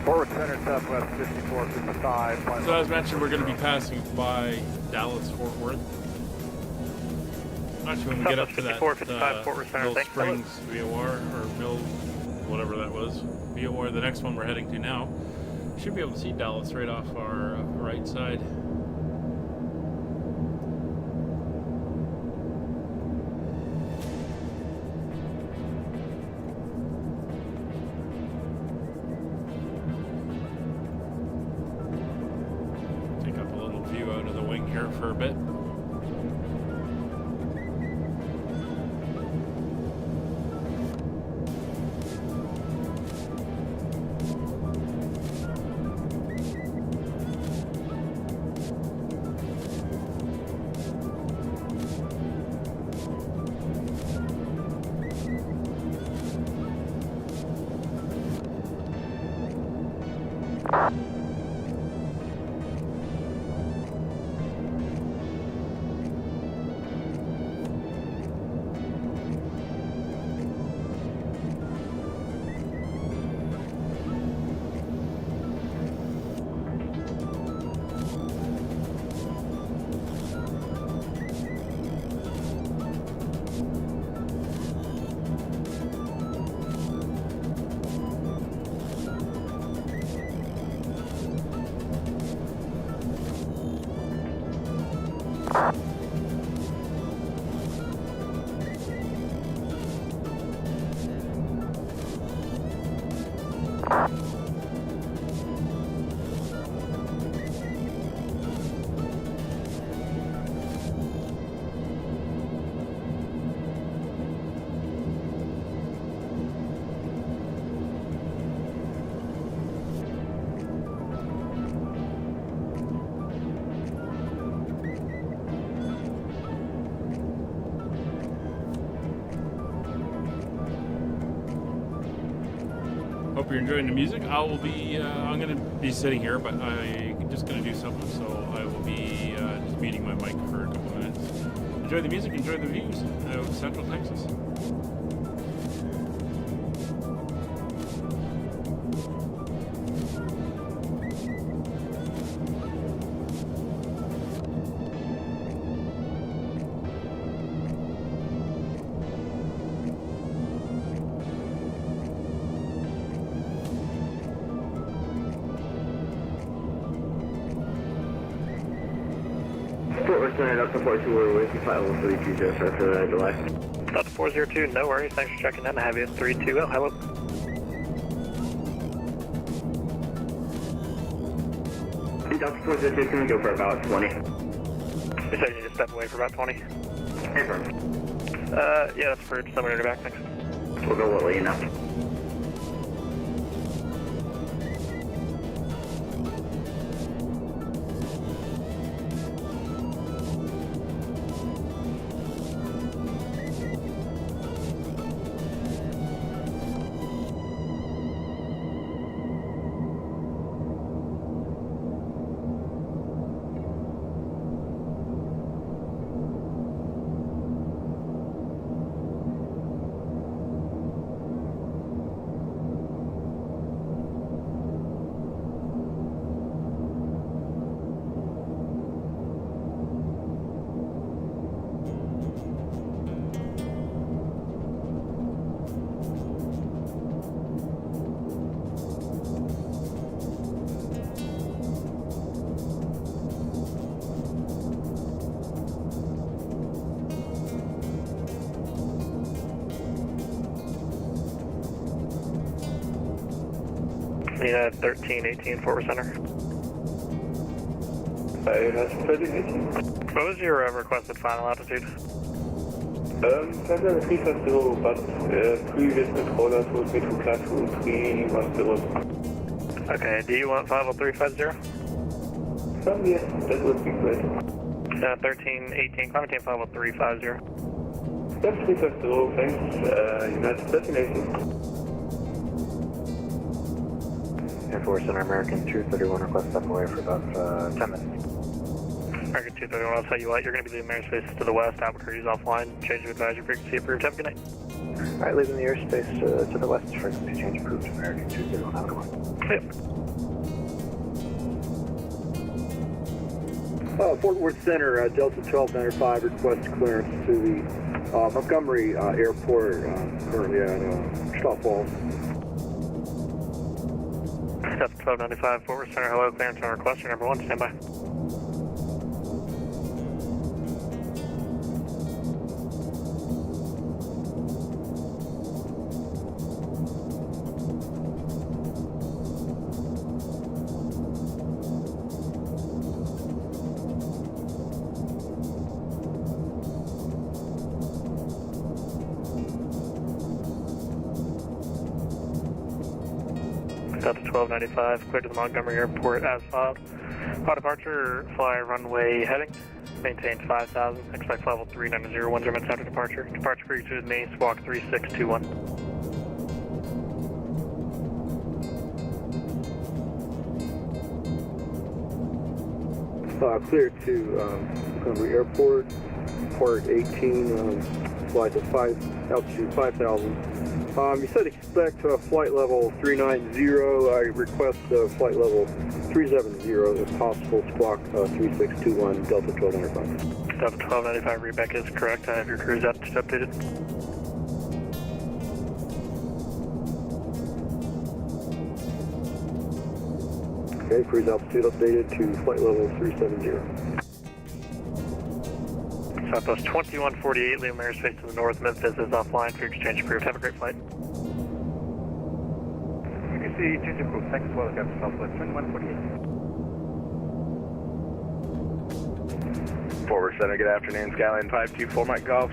Fort Worth Center, Southwest 5455. So as mentioned, we're going to be passing by Dallas Fort Worth. Actually, when we get up to that Fort Worth Center, Mill thanks, Springs VOR, or Mill, whatever that was, VOR, the next one we're heading to now, should be able to see Dallas right off our right side. Here for a bit. Hope you're enjoying the music. I will be, I'm going to be sitting here, but I'm just going to do something, so I will be just muting my mic for a couple minutes. Enjoy the music, enjoy the views of Central Texas. Delta 42, we're waiting for 532 just after the delay. Delta 402, no worries. Thanks for checking in. Have you 320, hello. Delta 402, can we go for about 20? You said you need to step away for about 20? Confirm. Yeah, that's for someone in your back, thanks. We'll go what way now. Yeah, 1318 Forward Center. That's 1318. What was your requested final altitude? Center 350, but previous controller told me to cut to 310. Okay, do you want 50350? Yes, that would be great. 1318, Clementine 50350. That's 350, thanks. United 1318. Air Force Center American 231, request step away for about 10 minutes. American 231, I'll tell you what, you're going to be leaving airspace to the west, Albuquerque's offline, change of advisory frequency approved, have a good night. Alright, leaving the airspace to the west, frequency change approved, American 231, have a good one. Yep. Fort Worth Center, Delta 1295, request clearance to the Montgomery Airport, currently at Stop Falls. Delta 1295, Fort Worth Center, hello, clearance on request, number 1, stand by. Delta 1295, clear to the Montgomery Airport as filed. Upon departure, fly runway heading. Maintain 5,000, expect level 390, 10 minutes after departure. Departure frequency with me, squawk 3621. Clear to Montgomery Airport, port 18, flight to altitude 5,000. You said expect flight level 390. I request flight level 370 if possible. Squawk 3621 Delta 1295. Delta 1295 reback is correct. I have your cruise altitude updated. Okay, cruise altitude updated to flight level 370. Southwest 2148, leaving airspace to the north. Memphis is offline for exchange approved. Have a great flight. You see, change approved. Thanks for the Southwest 2148. Forward Center, good afternoon. Skyline 524 Mike Golf,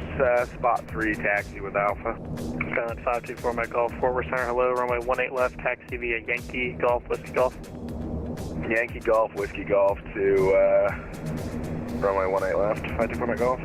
spot 3, taxi with Alpha. Skyline 524 Mike Golf, Forward Center, hello, runway 18 left, taxi via Yankee Golf, Whiskey Golf. Yankee Golf, Whiskey Golf to runway 18 left, 524 Mike Golf.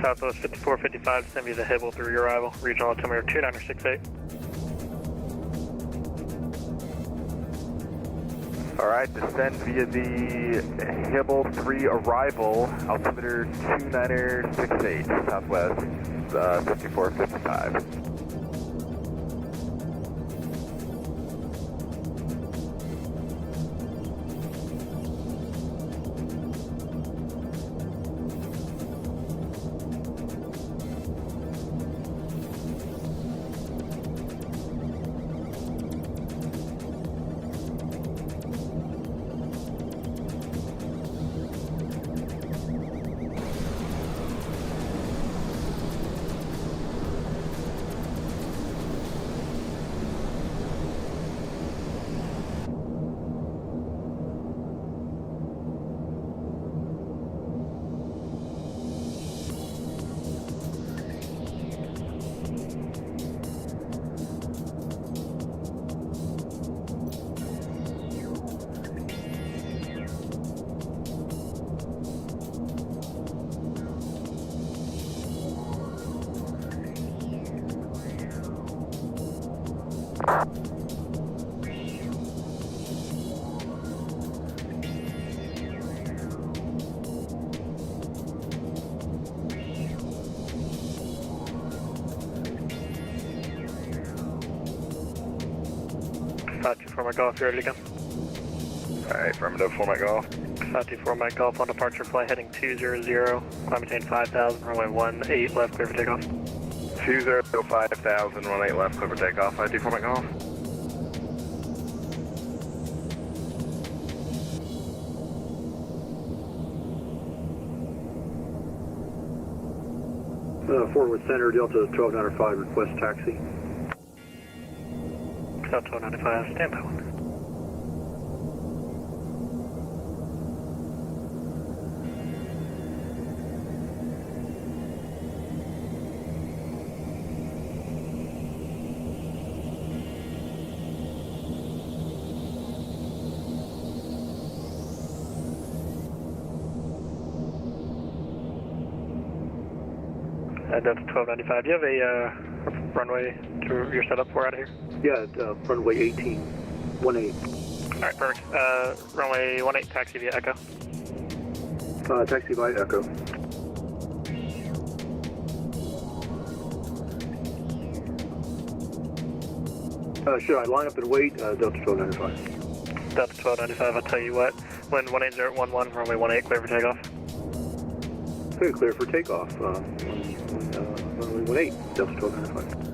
Southwest 5455, send me the Hibble through your arrival. Regional altimeter 2968. Alright, descend via the Hibble 3 arrival, altimeter 2968, Southwest 5455. For my golf, you ready to go? Alright, affirmative, 4 Mike Golf. 524 Mike Golf on departure, flight heading 200, climb maintain 5000, runway 18 left, clear for takeoff. 205,000, 18 left, clear for takeoff, 524 Mike Golf. Fort Worth Center, Delta 1295, request taxi. Delta 1295, stand by 1. Delta 1295, do you have a runway to your setup for out of here? Yeah, runway 18, 18. Alright, perfect. Runway 18, taxi via Echo. Taxi by Echo. Should I line up and wait? Delta 1295. Delta 1295, I'll tell you what. When 18011, runway 18, clear for takeoff. Okay, clear for takeoff. Runway 18, Delta 1295.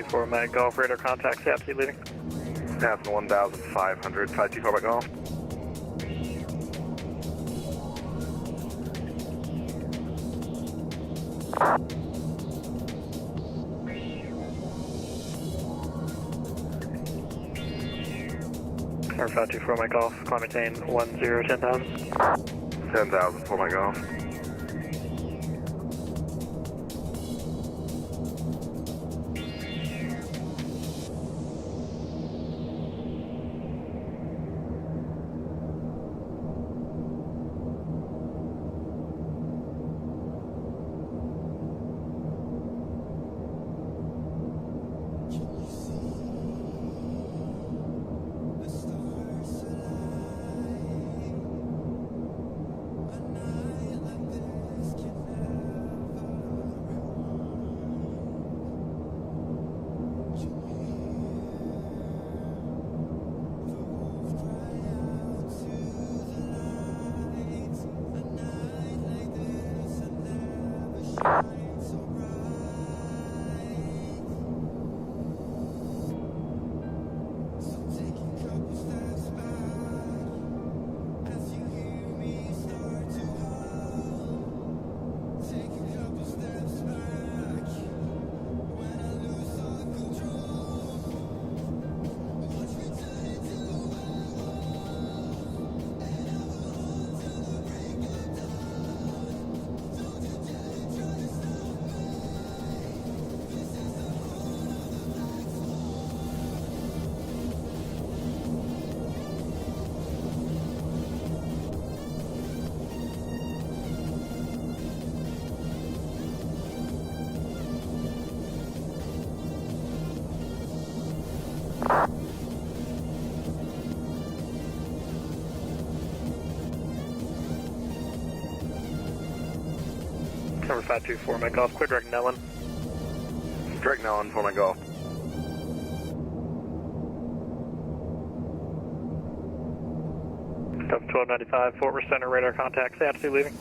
For my Golf radar contact, SAPSI leaving. Passing 1,500, 524 Mike Golf. Or 524 Mike Golf, climb maintain 10, 10,000. 10,000 for Mike Golf. Number 524, my golf, clear direct Nellen. Direct Nellen for my golf. Delta 1295, Fort Worth Center, radar contact, altitude leaving.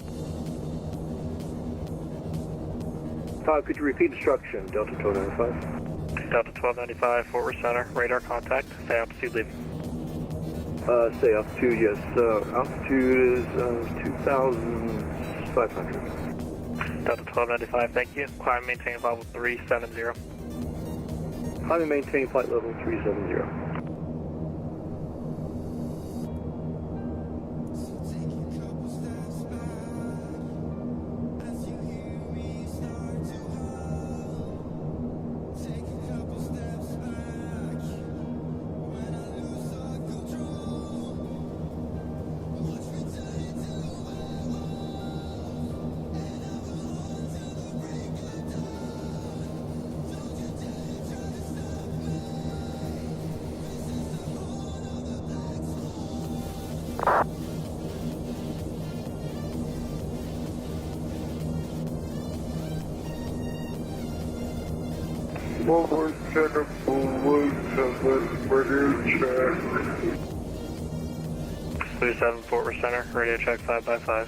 Could you repeat instruction, Delta 1295? Delta 1295, Fort Worth Center, radar contact, say altitude leaving. Say altitude, yes. Altitude is 2,500. Delta 1295, thank you. Climb maintain level 370. Climb and maintain flight level 370. Forward center, forward center, radio check. 37 Fort Worth Center, radio check 5x5.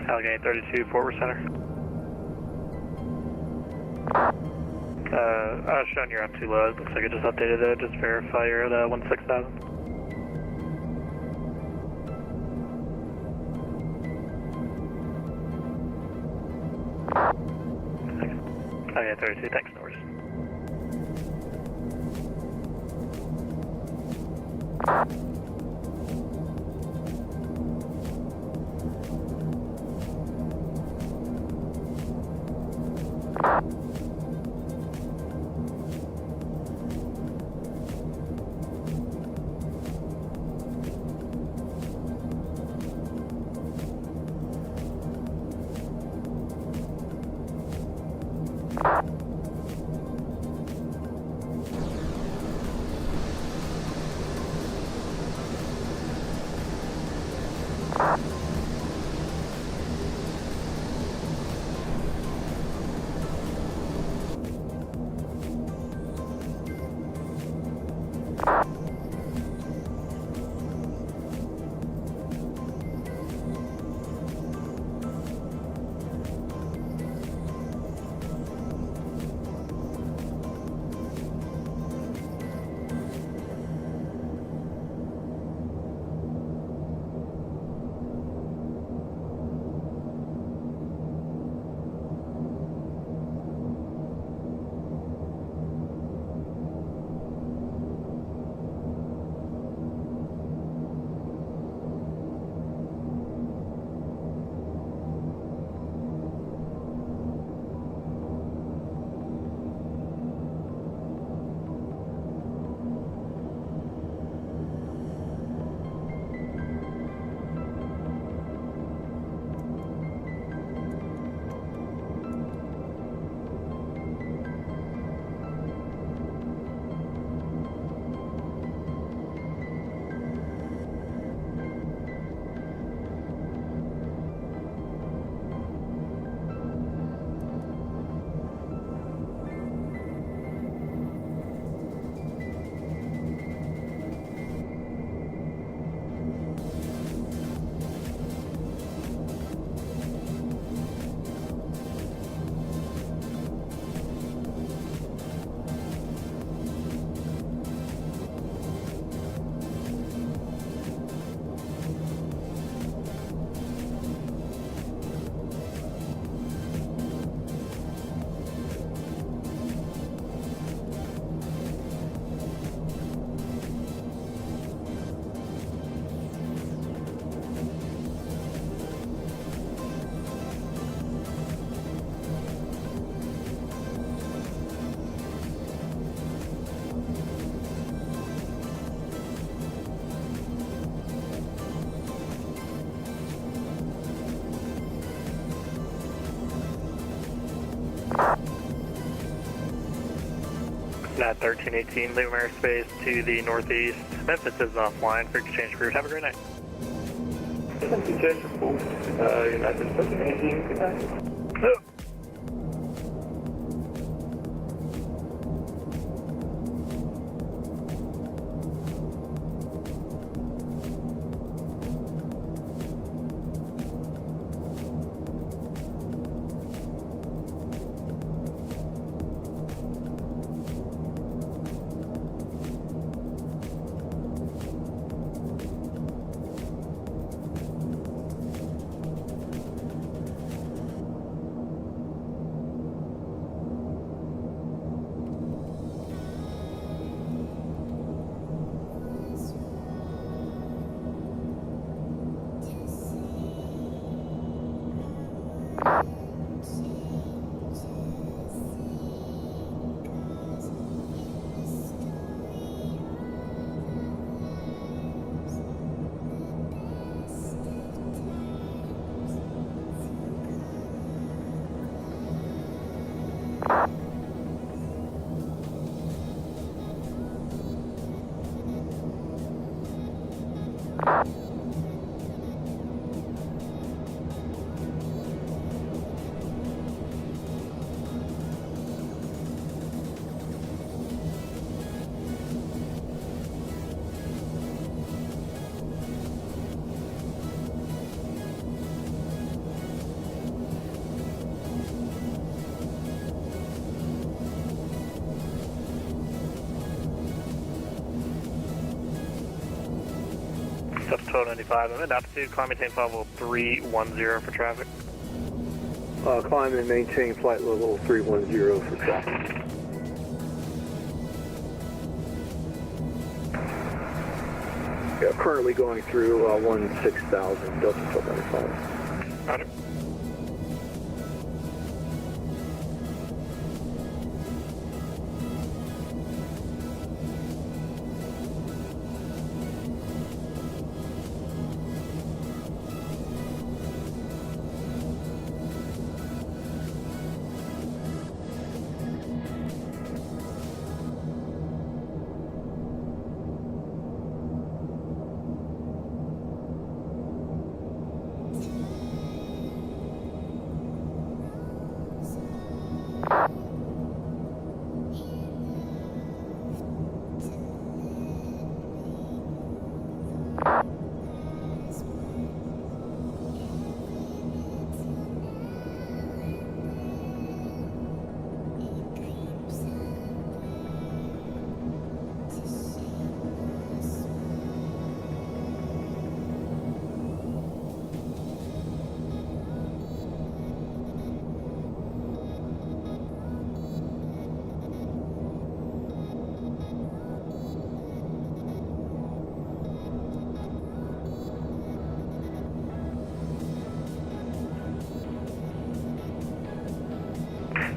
Allegheny 32, Fort Worth Center. I was showing you're up too low. It looks like it just updated it. Just verify you're at 16,000. Okay, 32, thanks, no worries. Nat 1318, leave airspace to the northeast. Memphis is offline. Frequency change approved. Have a great night. Frequency change approved. United 1318, good night. Total 95, I'm at altitude, climb maintain flight level 310 for traffic. Climb and maintain flight level 310 for traffic. Yeah, currently going through 16,000, Delta 1295. Roger.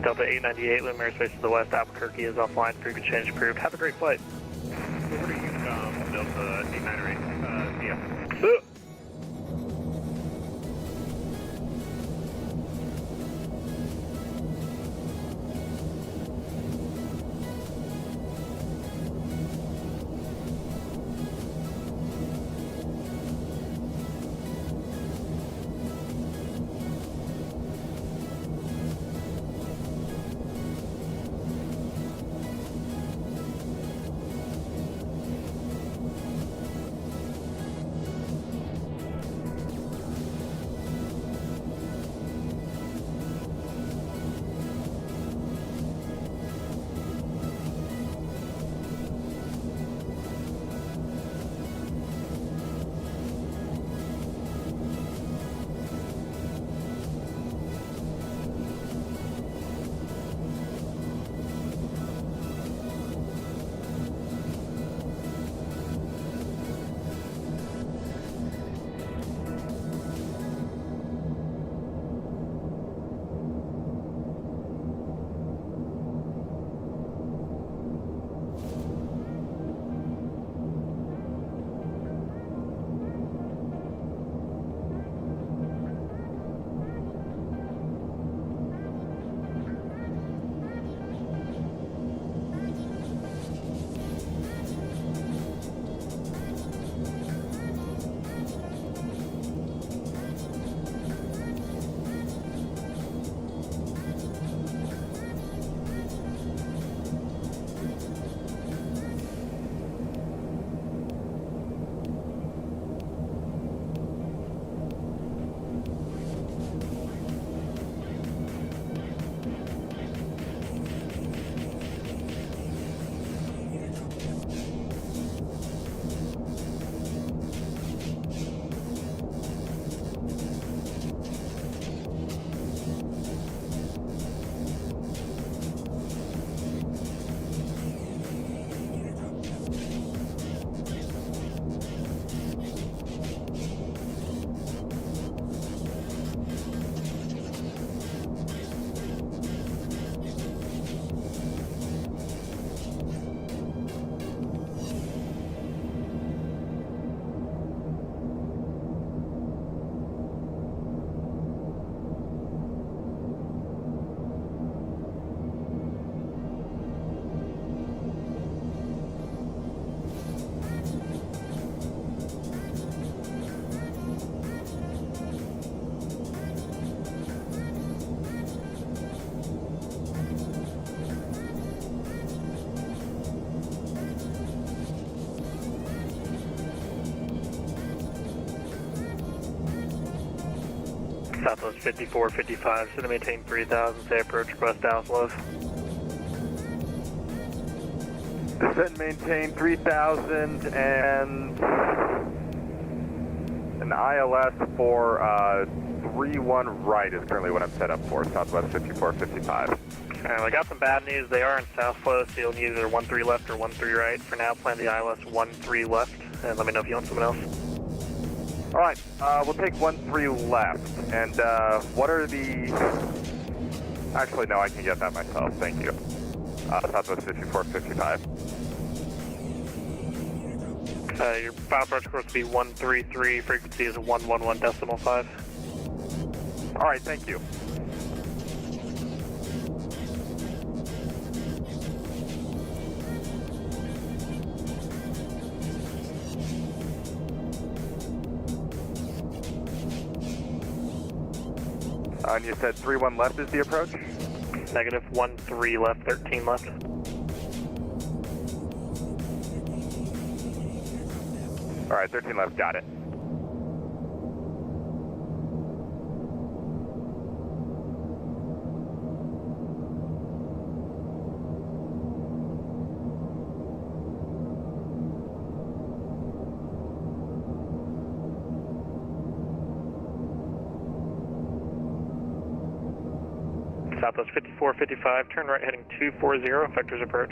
Delta 898, limit airspace to the west, Albuquerque is offline, frequency change approved. Have a great flight. Over to you, Delta 898, see ya. Southwest 5455, so to maintain 3000, say approach request Dallas lows. Descend, maintain 3000 and an ILS for 31 right is currently what I'm set up for, Southwest 5455. I got some bad news. They are in south flow, so you'll need either 13 left or 13 right. For now, plan the ILS 13 left, and let me know if you want someone else. All right, we'll take 13 left. And what are the... Actually, no, I can get that myself. Thank you. Southwest 5455. Your final approach course will be 133. Frequency is 111.5. All right, thank you. And you said 31 left is the approach? Negative 13 left, 13 left. All right, 13 left, got it. Southwest 5455, turn right heading 240, effectors approach.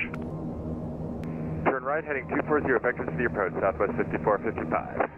Turn right heading 240, effectors to the approach, Southwest 5455.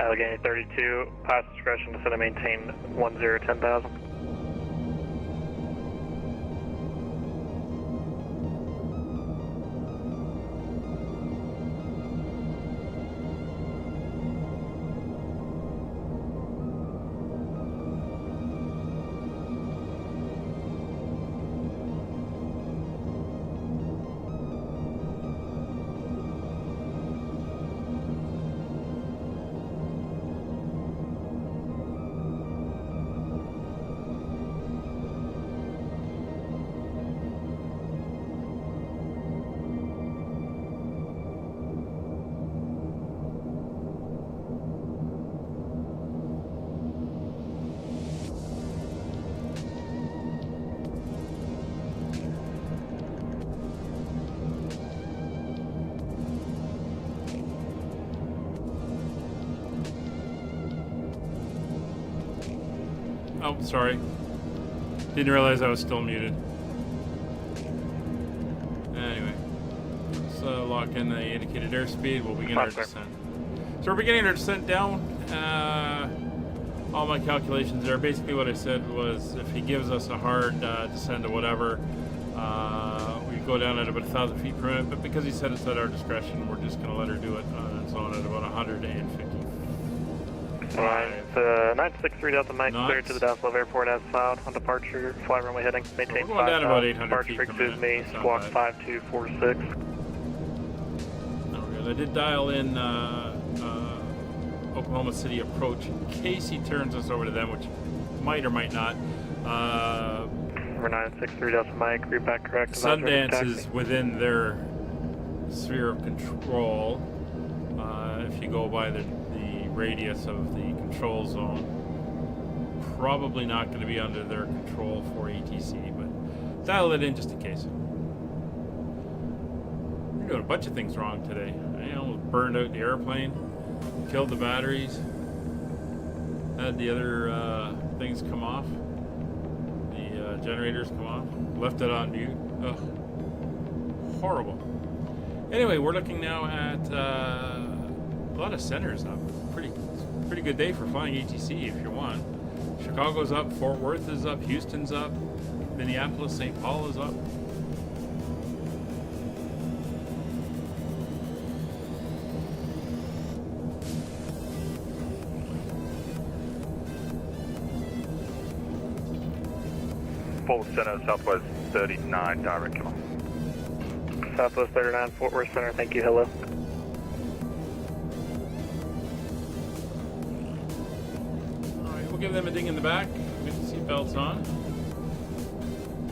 Allegheny 32, pass discretion to set and maintain 10,000. Oh, sorry. Didn't realize I was still muted. Anyway, let's lock in the indicated airspeed. We'll begin our descent. So we're beginning our descent down. All my calculations there. Basically what I said was if he gives us a hard descent or whatever, we go down at about 1,000 feet per minute. But because he said it's at our discretion, we're just going to let her do it. It's on at about 150. Alright, 963 Delta Mike, clear to the Dallas Love Airport as filed. On departure, fly runway heading, maintain 5 down about 800 departure feet frequency per me, squawk 5246. Oh, good. I did dial in Oklahoma City approach in case he turns us over to them, which might or might not. Number 963 Delta Mike, read back correct. Sundance is within their sphere of control. If you go by the radius of the control zone, probably not going to be under their control for ATC, but dial it in just in case. We're doing a bunch of things wrong today. I almost burned out the airplane, killed the batteries, had the other things come off, the generators come off, left it on mute. Ugh. Horrible. Anyway, we're looking now at a lot of centers up. Pretty good day for flying ATC if you want. Chicago's up, Fort Worth is up, Houston's up, Minneapolis, St. Paul is up. Fort Worth Center, Southwest 39, direct kilo. Southwest 39, Fort Worth Center, thank you, hello. Alright, we'll give them a ding in the back. Get the seatbelts on.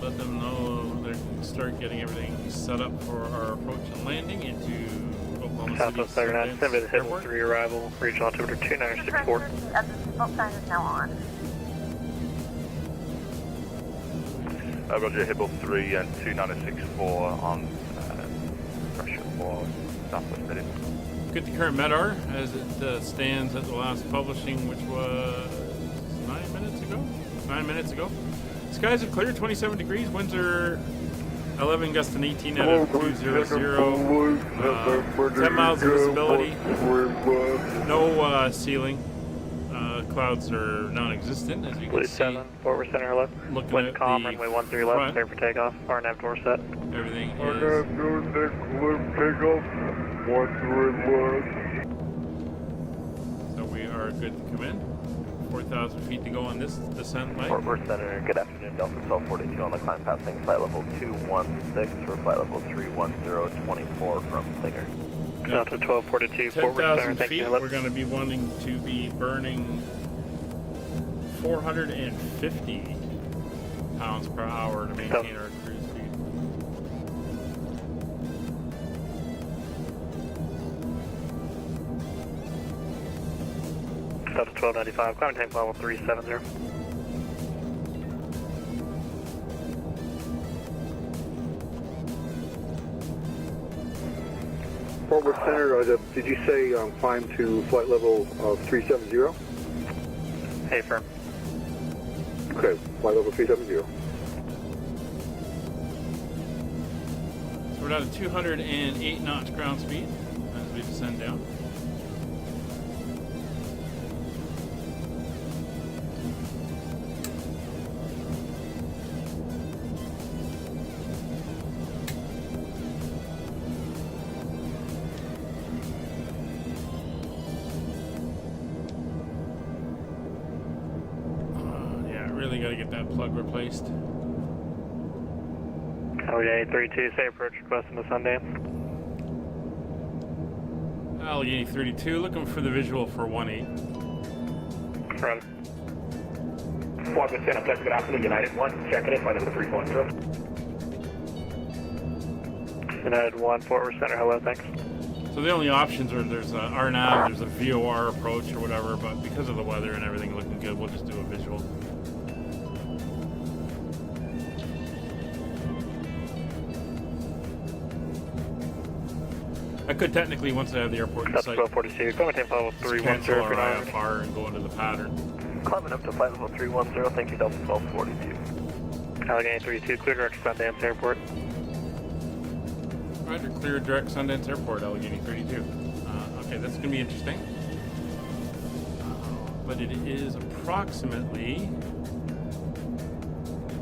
Let them know they can start getting everything set up for our approach and landing into Oklahoma Southwest City 39, send me the Airport. Hill 3 arrival, regional altimeter The 2964. transfer as the seatbelt sign is now on. Roger, Hibble 3 and 2964 on pressure for Southwest City. Get the current MEDAR as it stands at the last publishing, which was 9 minutes ago. 9 minutes ago. Skies are clear, 27 degrees. Winds are 11 gusts and 18 out of 200. 10 miles of visibility. No ceiling. Clouds are non-existent, as you can see. 7, Fort Worth Center, hello. Looking Wind at calm, the runway 13 left, front, clear for takeoff. RNAV door set. everything is so we are good to come in. 4,000 feet to go on this descent line. Fort Worth Center, good afternoon, Delta 1242 on the climb passing flight level 216 for flight level 31024 from Singer. Delta 1242, Fort Worth Center, 10,000 thank you, feet, hello. we're going to be wanting to be burning 450 pounds per hour to maintain our cruise speed. Delta 1295, climb tank level 370. Fort Worth Center, did you say climb to flight level 370? Hey, firm. Okay, flight level 370. So we're down to 208 knots ground speed as we descend down. Really got to get that plug replaced. Allegheny 32, say approach request in the Sundance. Allegheny 32, looking for the visual for 1-8. Run. Fort Worth Center, good afternoon, United 1, checking in, flight level 340. United 1, Fort Worth Center, hello, thanks. So the only options are there's a RNAV, there's a VOR approach or whatever, but because of the weather and everything looking good, we'll just do a visual. I could technically, once I have the airport in That's sight, 1242, climb tank level 310 cancel for our 9. IFR and go into the pattern. Climbing up to flight level 310, thank you, Delta 1242. Allegheny 32, clear direct Sundance Airport. Roger, clear direct Sundance Airport, Allegheny 32. Okay, that's going to be interesting. But it is approximately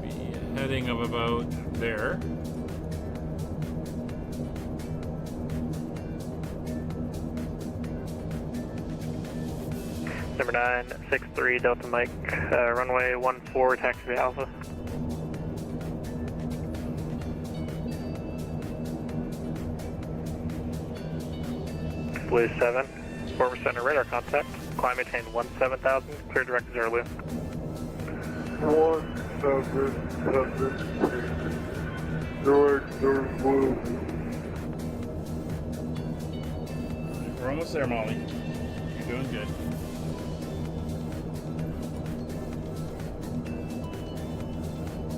be heading of about there. Number 963 Delta Mike, runway 14, taxi Alpha. Blue 7, Fort Worth Center radar contact. Climb maintain 17,000, clear direct Zulu. 177, direct Zulu. We're almost there, Molly. You're doing good.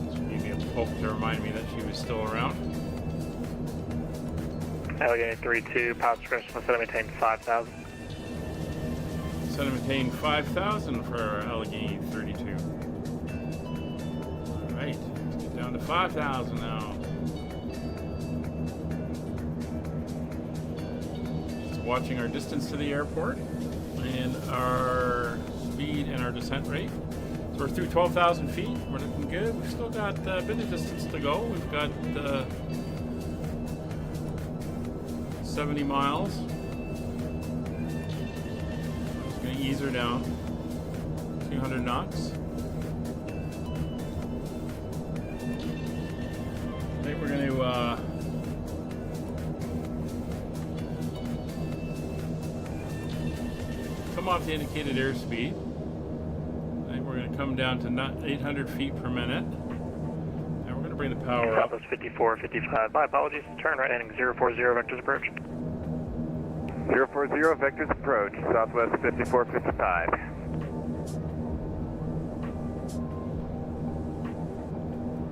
Just give me a poke to remind me that she was still around. Allegheny 32, pilot discretion, set to maintain 5,000. Set to maintain 5,000 for Allegheny 32. Alright, let's get down to 5,000 now. Just watching our distance to the airport and our speed and our descent rate. So we're through 12,000 feet. We're looking good. We've still got a bit of distance to go. We've got 70 miles. Just going to ease her down. 200 knots. come off the indicated airspeed. I think we're going to come down to 800 feet per minute. And we're going to bring the power up. Southwest 5455. My apologies. Turn right heading 040 vectors approach. 040 vectors approach, Southwest 5455.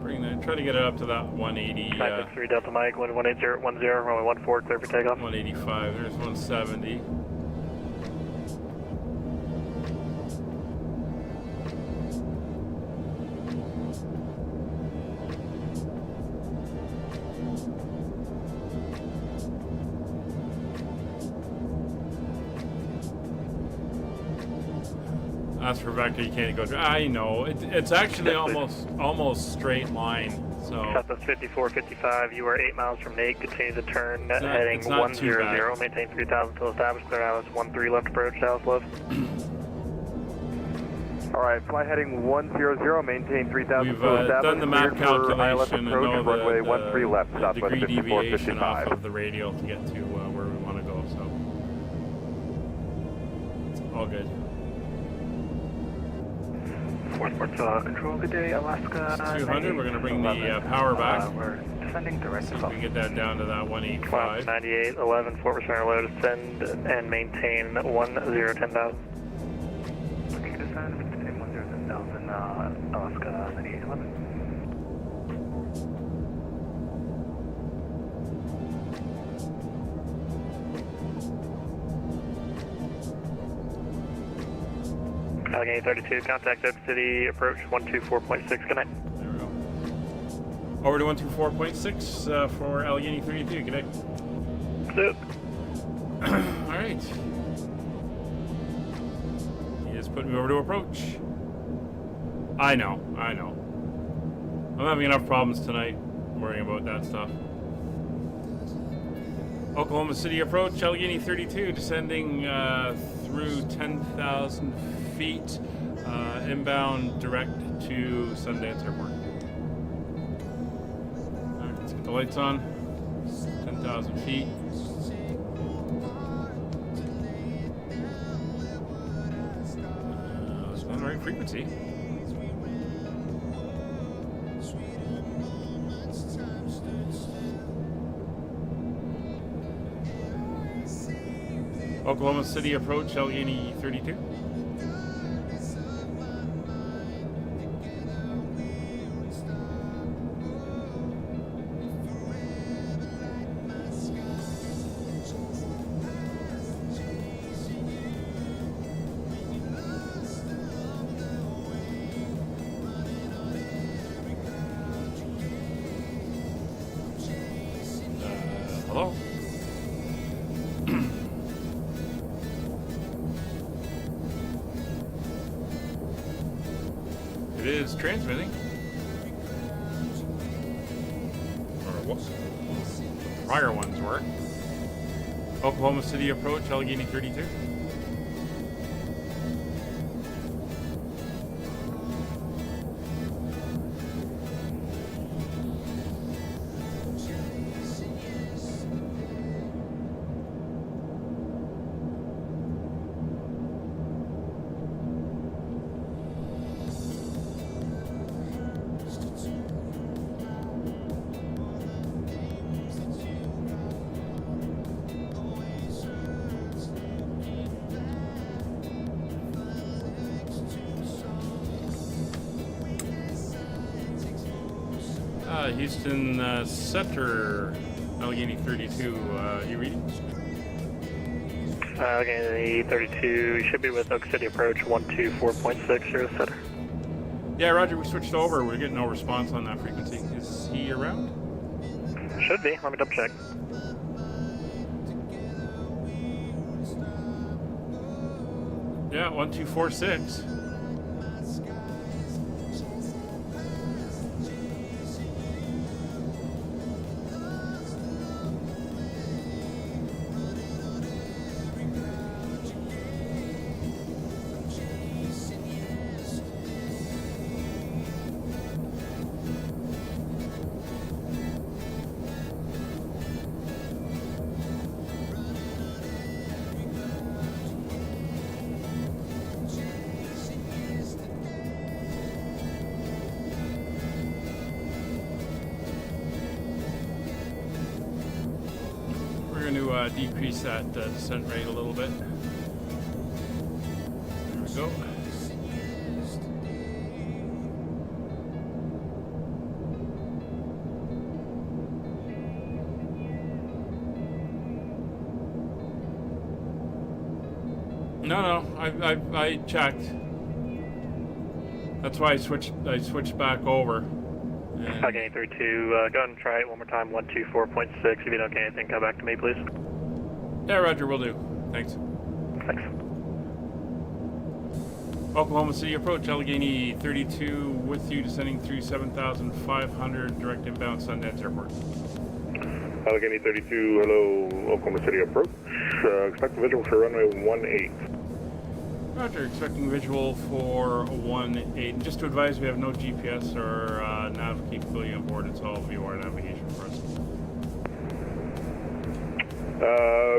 Bring that. Try to get it up to that 180. 963 Delta Mike, wind 18010, runway 14, clear for takeoff. 185. There's 170. That's for vector, you can't go through. I know. It's actually almost straight line. So Southwest 5455, you are 8 miles from Nate. Continue to turn heading 100. Maintain 3000 until established. Clear ILS 13 left approach, Dallas Love. Alright, fly heading 100, maintain 3000 we've until established. done the map calculation and know runway the 13 left, Southwest degree deviation off 5455. of the radial to get to where we want to go. So it's all good. Sports control, good day, Alaska. 200, we're going to bring the power back. We're descending directly. So we can get that down to that 185. 9811, 4% low, descend and maintain 10,000. Okay, descend, maintain 10,000, Alaska 9811. Allegheny 32, contact Oak City, approach 124.6, good night. There we go. Over to 124.6 for Allegheny 32, good night. Yep. Alright. He just put me over to approach. I know. I'm having enough problems tonight worrying about that stuff. Oklahoma City approach, Allegheny 32, descending through 10,000 feet, inbound direct to Sundance Airport. Alright, let's get the lights on. 10,000 feet. It's on the right frequency. Oklahoma City approach, Allegheny 32. Hello? It is transmitting. Or what? Prior ones were. Oklahoma City approach, Allegheny 32. Houston Center, Allegheny 32. You reading? Allegheny 32, you should be with Oak City approach 124.6, you're the center. Yeah, Roger, we switched over. We're getting no response on that frequency. Is he around? Should be. Let me double check. Yeah, 1246. going to decrease that descent rate a little bit. There we go. No, I checked. That's why I switched back over. Falcon 832, go ahead and try it one more time, 124.6. If you don't get anything, come back to me, please. Yeah, Roger, will do. Thanks. Thanks. Oklahoma City approach, Allegheny 32 with you, descending through 7,500, direct inbound Sundance Airport. Allegheny 32, hello, Oklahoma City approach. Expect a visual for runway 18. Roger, expecting visual for 18. Just to advise, we have no GPS or nav capability on board. It's all VOR navigation for us.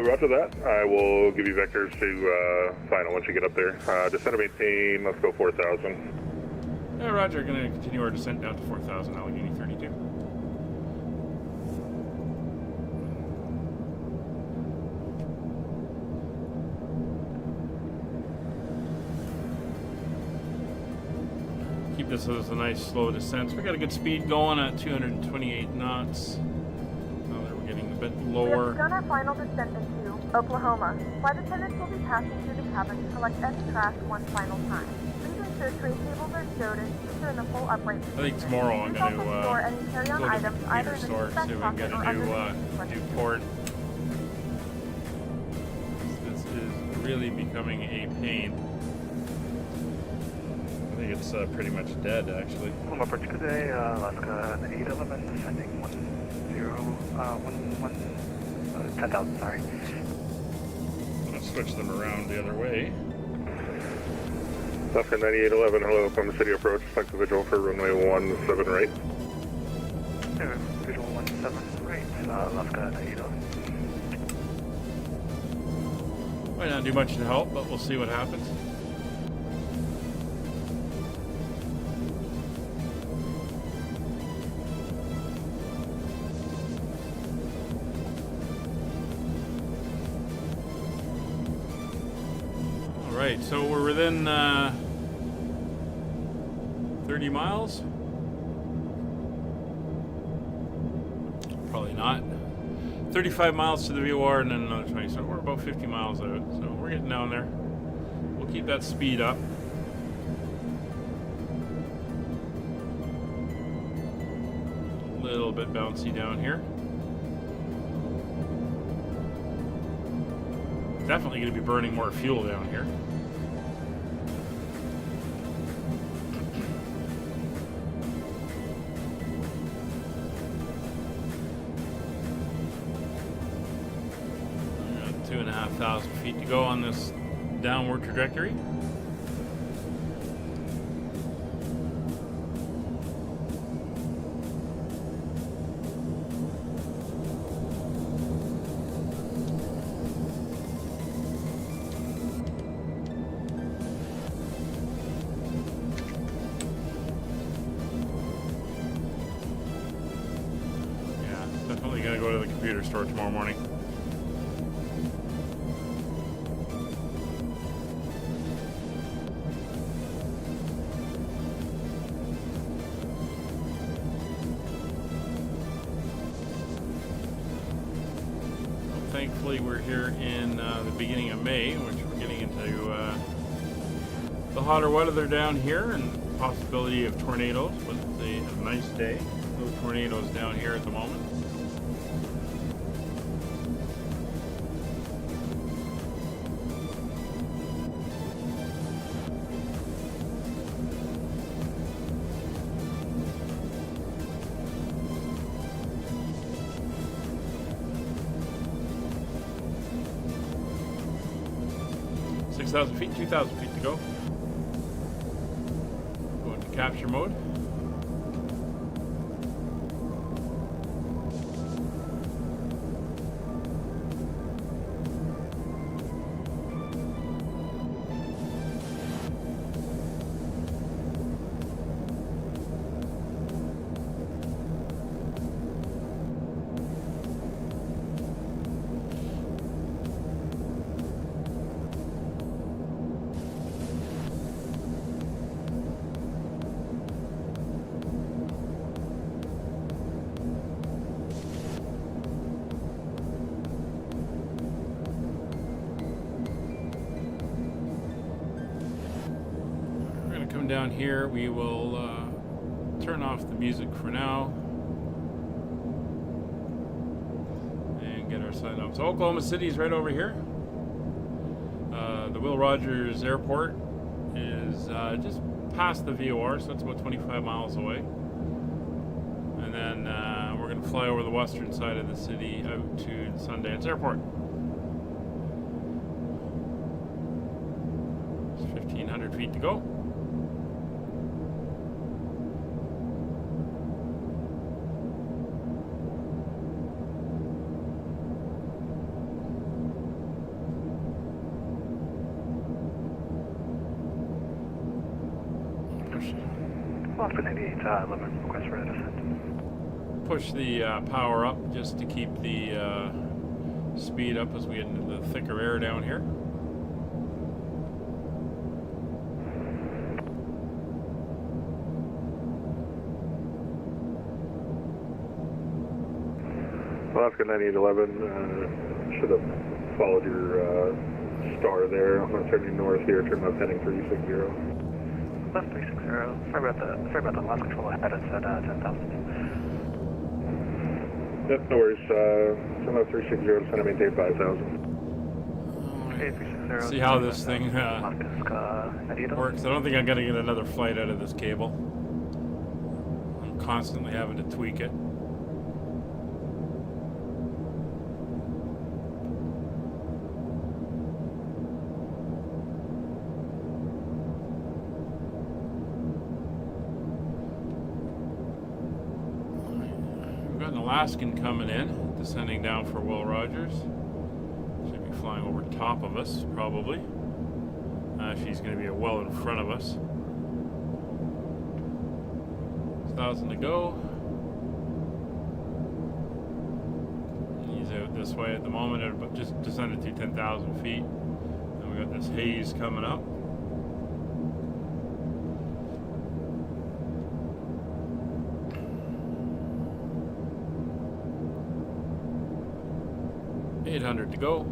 Roger that. I will give you vectors to final once you get up there. Descend and maintain, let's go 4,000. Yeah, Roger, going to continue our descent down to 4,000, Allegheny 32. Keep this as a nice slow descent. So we got a good speed going at 228 knots. Now that we're getting a bit lower. We have begun our final descent into Oklahoma. Flight attendants will be passing through the cabin to collect any trash one final time. Please ensure tray tables are stowed and seats are in the full upright position. I think tomorrow I'm going to store any carry-on go to items the either computer in the store, see seatback if we can get pocket a or under the new port. This is really becoming a pain. I think it's pretty much dead, actually. Home approach today, Alaska 811, descending 10,000, sorry. I'm going to switch them around the other way. Alaska 9811, hello, Oklahoma City approach. Expect a visual for runway 17 right. Visual 17 right, Alaska 9811. Might not do much to help, but we'll see what happens. Alright, so we're within 30 miles? Probably not. 35 miles to the VOR and then another 20, so we're about 50 miles out, so we're getting down there. We'll keep that speed up. A little bit bouncy down here. Definitely going to be burning more fuel down here. We got 2,500 feet to go on this downward trajectory. Store tomorrow morning. Well, thankfully we're here in the beginning of May, which we're getting into the hotter weather down here and possibility of tornadoes with a nice day. No tornadoes down here at the moment. Feet, 2,000 feet to go. Go into capture mode. come down here. We will turn off the music for now and get our sign up. So Oklahoma City is right over here. The Will Rogers Airport is just past the VOR, so it's about 25 miles away. And then we're going to fly over the western side of the city out to Sundance Airport. It's 1,500 feet to go. Oscar 98, 11, request for descent. Push the power up just to keep the speed up as we get into the thicker air down here. Alaska 9811 should have followed your star there. I'm going to turn you north here, turn left heading 360. Left 360. Sorry about the last control I had. It said 10,000. Yep, no worries. Turn left 360, descend and maintain 5,000. Okay, 360. See how this thing works. I don't think I'm going to get another flight out of this cable. I'm constantly having to tweak it. Alaskan coming in, descending down for Will Rogers. Should be flying over top of us, probably. She's going to be well in front of us. 1,000 to go. He's out this way at the moment, but just descended to 10,000 feet. And we got this haze coming up. $800 to go.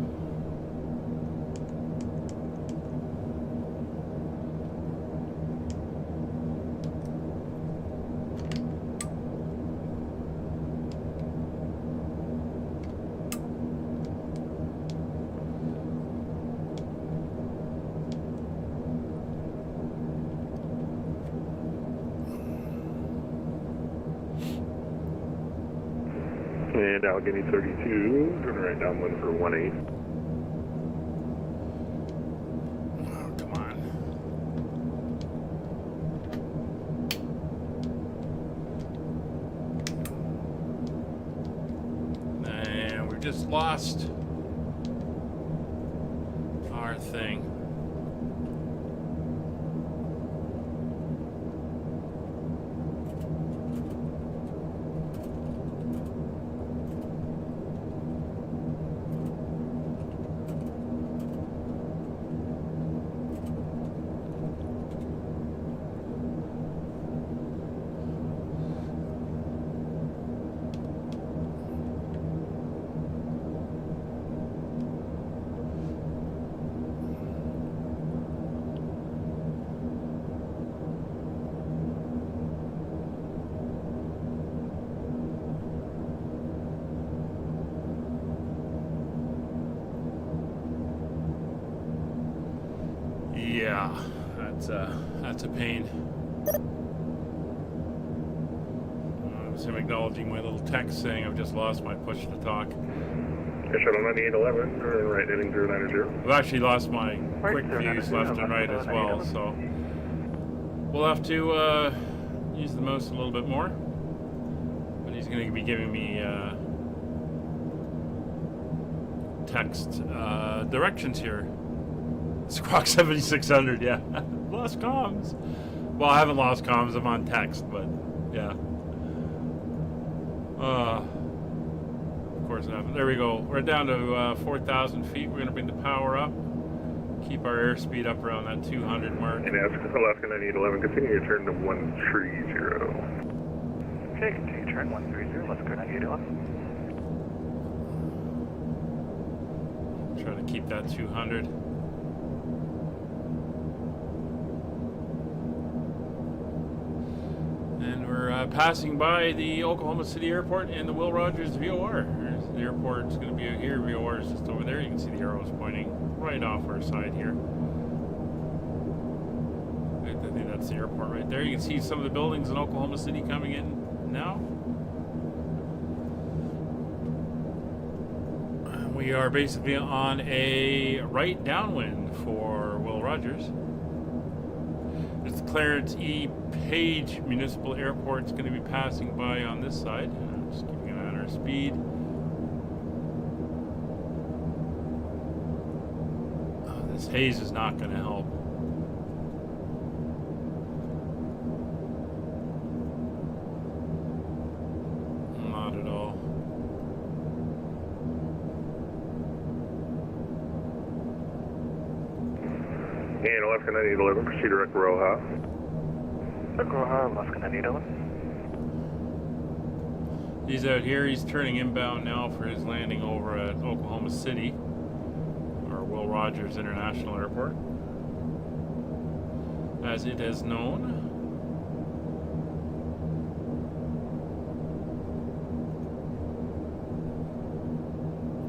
And Allegheny 32, turn right downwind for 18. Oh, come on. And we've just lost our thing. Yeah, that's a pain. I'm acknowledging my little text saying I've just lost my push to talk. Shuttle 9811, turn right heading 090. I've actually lost my quick views left and right as well, so we'll have to use the mouse a little bit more. But he's going to be giving me text directions here. Squawk 7600, yeah. Lost comms. Well, I haven't lost comms, I'm on text, but yeah. Of course it happened. There we go. We're down to 4,000 feet. We're going to bring the power up. Keep our airspeed up around that 200 mark. And Alaska 9811, continue your turn to 130. Okay, continue turn 130. Let's go 9811. Try to keep that 200. We're passing by the Oklahoma City Airport and the Will Rogers VOR. The airport's going to be out here. VOR is just over there. You can see the arrows pointing right off our side here. I think that's the airport right there. You can see some of the buildings in Oklahoma City coming in now. We are basically on a right downwind for Will Rogers. It's the Clarence E. Page Municipal Airport. It's going to be passing by on this side. Just keeping an eye on our speed. This haze is not going to help. Not at all. And Alaska 9811, proceed direct Roja. Roja, Alaska 9811. He's out here. He's turning inbound now for his landing over at Oklahoma City, or Will Rogers International Airport, as it is known.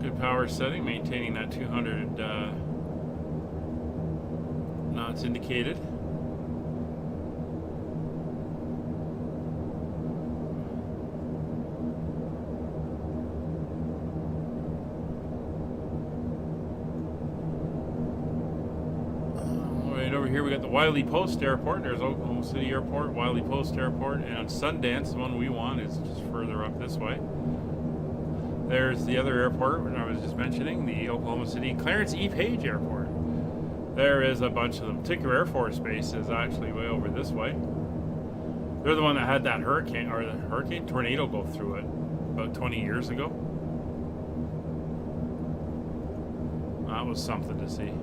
Good power setting, maintaining that 200 knots indicated. Right over here we got the Wiley Post Airport. There's Oklahoma City Airport, Wiley Post Airport, and Sundance, the one we want, is just further up this way. There's the other airport I was just mentioning, the Oklahoma City Clarence E. Page Airport. There is a bunch of them. Tinker Air Force Base is actually way over this way. They're the one that had that tornado go through it about 20 years ago. That was something to see.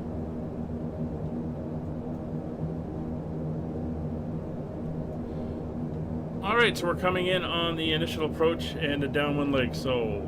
Alright, so we're coming in on the initial approach and the downwind leg. So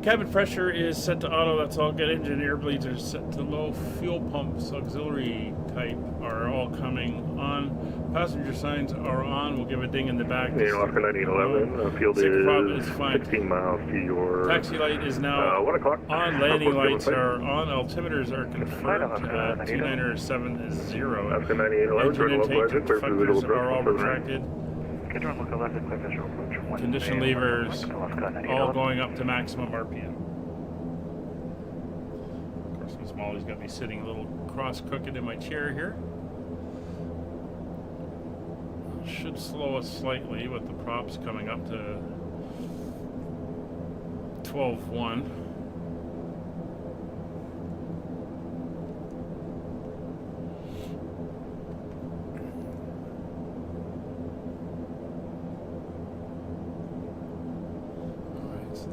cabin pressure is set to auto, that's all good. Engine air bleeds are set to low. Fuel pumps, auxiliary type, are all coming on. Passenger signs are on. We'll give a ding in the back. Alaska 9811, field is 16 miles to your... Taxi light is now 1 o'clock. On. Landing lights are on. Altimeters are confirmed. 2970. Alaska 9811, Engine intake deflectors are all retracted. Condition levers all going up to maximum RPM. Of course, Miss Molly's got me sitting a little cross-crooked in my chair here. Should slow us slightly with the props coming up to 12.1.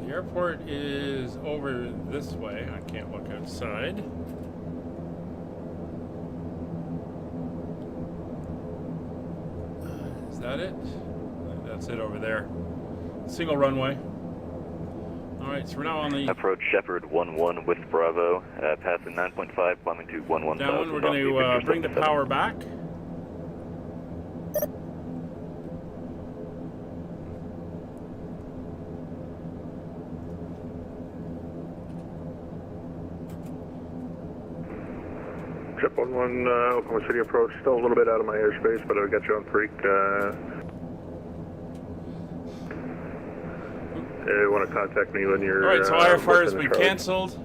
The airport is over this way. I can't look outside. Is that it? I think that's it over there. Single runway. Alright, so we're now on the... Approach Shepherd 11 with Bravo, passing 9.5, climbing to 11,000. Down, we're going to bring the power back. Trip 11, Oklahoma City approach, still a little bit out of my airspace, but I'll get you on freak. You want to contact me when you're... Alright, so IFR has been cancelled.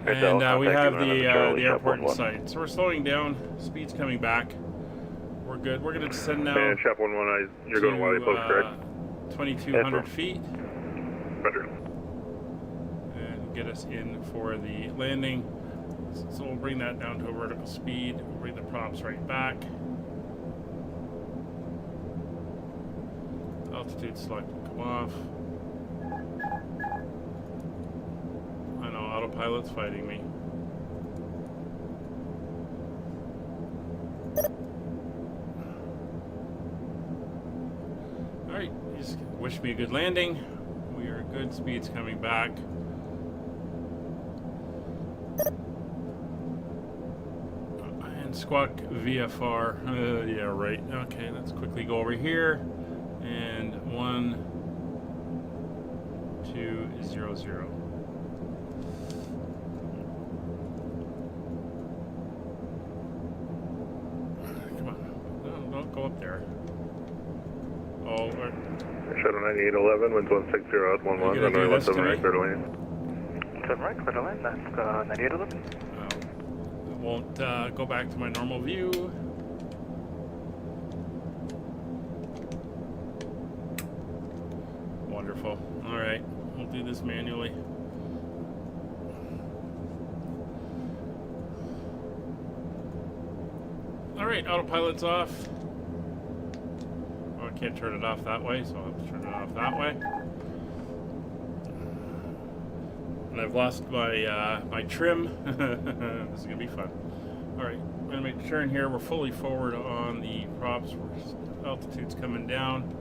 And we have the airport in sight. So we're slowing down, speed's coming back. We're good. We're going to descend now. And Chap 11, you're going to Wiley Post, correct? 2,200 feet. Roger. And get us in for the landing. So we'll bring that down to a vertical speed. We'll bring the props right back. Altitude select will come off. I know, autopilot's fighting me. Alright, just wish me a good landing. We are good, speed's coming back. Squawk VFR. Yeah, right. Okay, let's quickly go over here. And 1200. Come on. No, don't go up there. Oh, Shadow 9811, winds 160 out 11, runway 17 right, clear to land. 7 right, clear to land, that's 9811. Won't go back to my normal view. Wonderful. All right, we'll do this manually. All right, autopilot's off. Oh, I can't turn it off that way, so I'll have to turn it off that way. And I've lost my my trim. This is gonna be fun. All right, I'm gonna make a turn here. We're fully forward on the props. Altitude's coming down.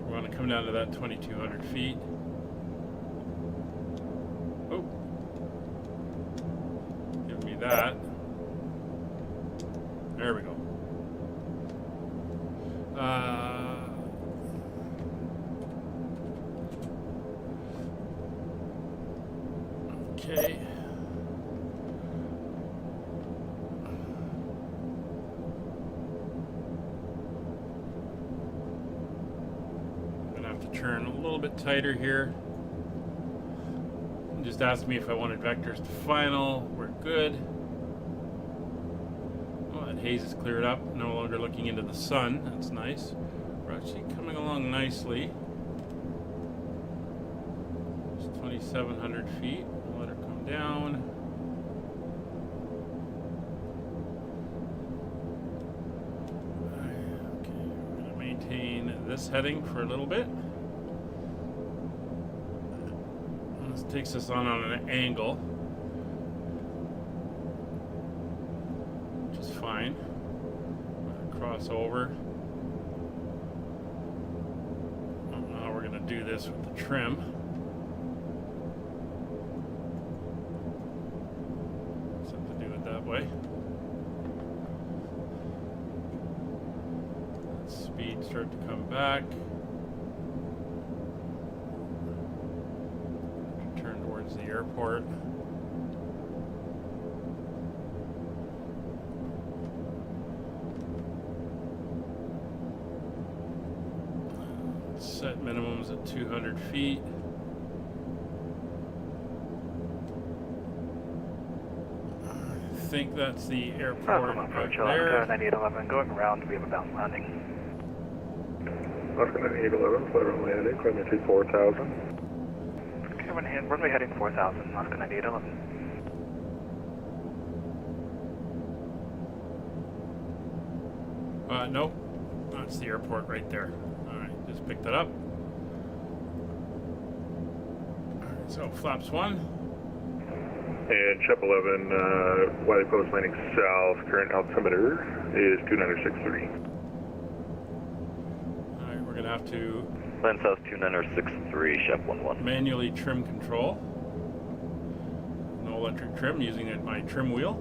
We want to come down to that 2,200 feet. Oh. Give me that. There we go. Okay. Gonna have to turn a little bit tighter here. Just asked me if I wanted vectors to final. We're good. Haze is cleared up, no longer looking into the sun. That's nice. We're actually coming along nicely. It's 2,700 feet. We'll let her come down. Okay, we're going to maintain this heading for a little bit. This takes us on an angle. Fine. Cross over. Now we're going to do this with the trim. Just have to do it that way. Let speed start to come back. Turn towards the airport. Set minimums at 200 feet. I think that's the airport right there. 9811, going around, we have a bound landing. Oscar 9811, flight runway heading, runway 4,000. Okay, runway heading 4,000, Oscar 9811. Nope. That's the airport right there. Just pick that up. Alright, so flaps 1. And Shep 11, Wiley Post landing south, current altimeter is 2963. Alright, we're gonna have to land south 2963, Shep 11. Manually trim control. No electric trim, using my trim wheel.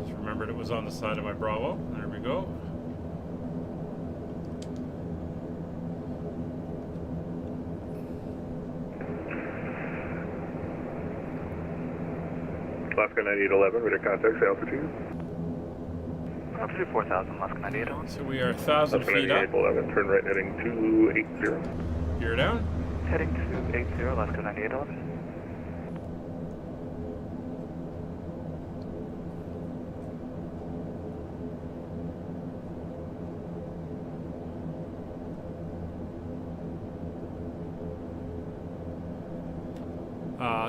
Just remembered it was on the side of my Bravo. There we go. Alaska 9811, radar contact, altitude. Altitude 4,000, Alaska 9811. So we are 1,000 feet up. 9811, turn right heading 280. Gear down. Heading 280, Alaska 9811.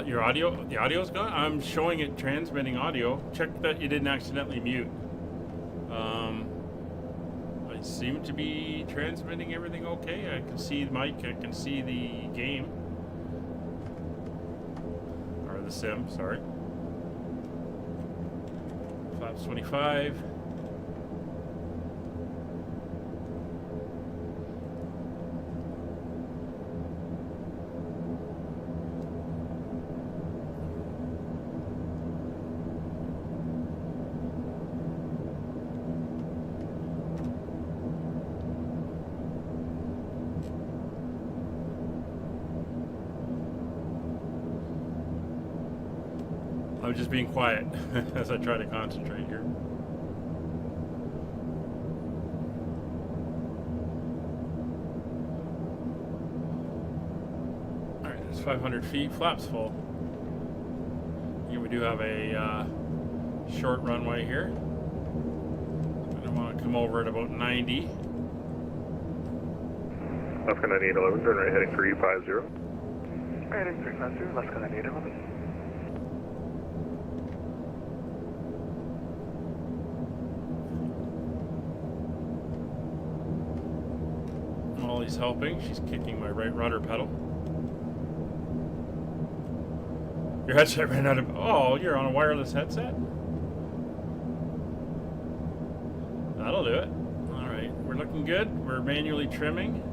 Your audio, the audio's gone? I'm showing it transmitting audio. Check that you didn't accidentally mute. I seem to be transmitting everything okay. I can see the mic, I can see the game. Or the sim, sorry. Flaps 25. I'm just being quiet as I try to concentrate here. Alright, there's 500 feet, flaps full. Here we do have a short runway here. I want to come over at about 90. Alaska 9811, turn right heading 350. Heading 350, Alaska 9811. Molly's helping. She's kicking my right rudder pedal. Your headset ran out of... Oh, you're on a wireless headset? That'll do it. Alright, we're looking good. We're manually trimming.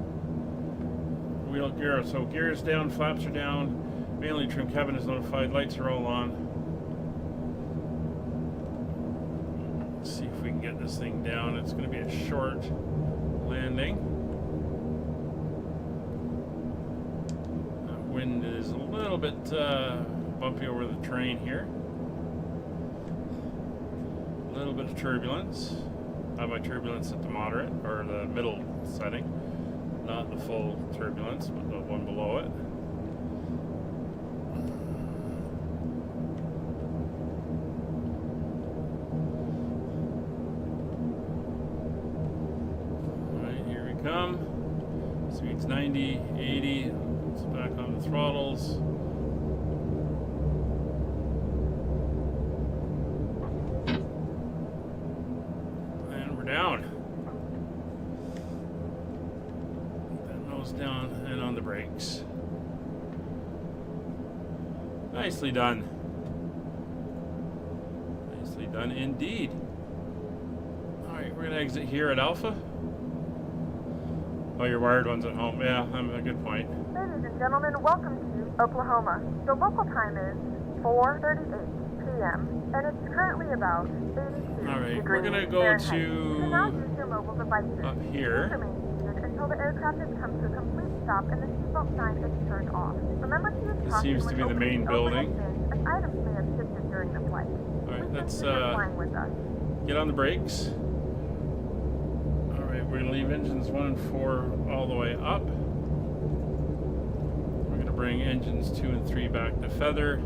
Wheel gear, so gears down, flaps are down. Manually trim cabin is notified. Lights are all on. Let's see if we can get this thing down. It's going to be a short landing. Wind is a little bit bumpy over the terrain here. A little bit of turbulence. I have my turbulence at the moderate, or the middle setting. Not the full turbulence, but the one below it. Alright, here we come. Speed's 90, 80. It's back on the throttles. And we're down. That nose down and on the brakes. Nicely done. Nicely done indeed. Alright, we're going to exit here at Alpha. Oh, your wired one's at home. Yeah, a good point. Ladies and gentlemen, welcome to Oklahoma. The local time is 4:38 p.m. and it's currently about 82 Alright, degrees we're gonna go Fahrenheit. to You can now use your mobile devices. up here. Please remain seated until the aircraft has come to a complete stop and the seatbelt sign is turned off. Remember to use This caution seems to when be the opening main overhead building. bins, as items may have shifted during the flight. Alright, We let's thank you for flying with us. get on the brakes. Alright, we're gonna leave engines 1 and 4 all the way up. We're gonna bring engines 2 and 3 back to feather.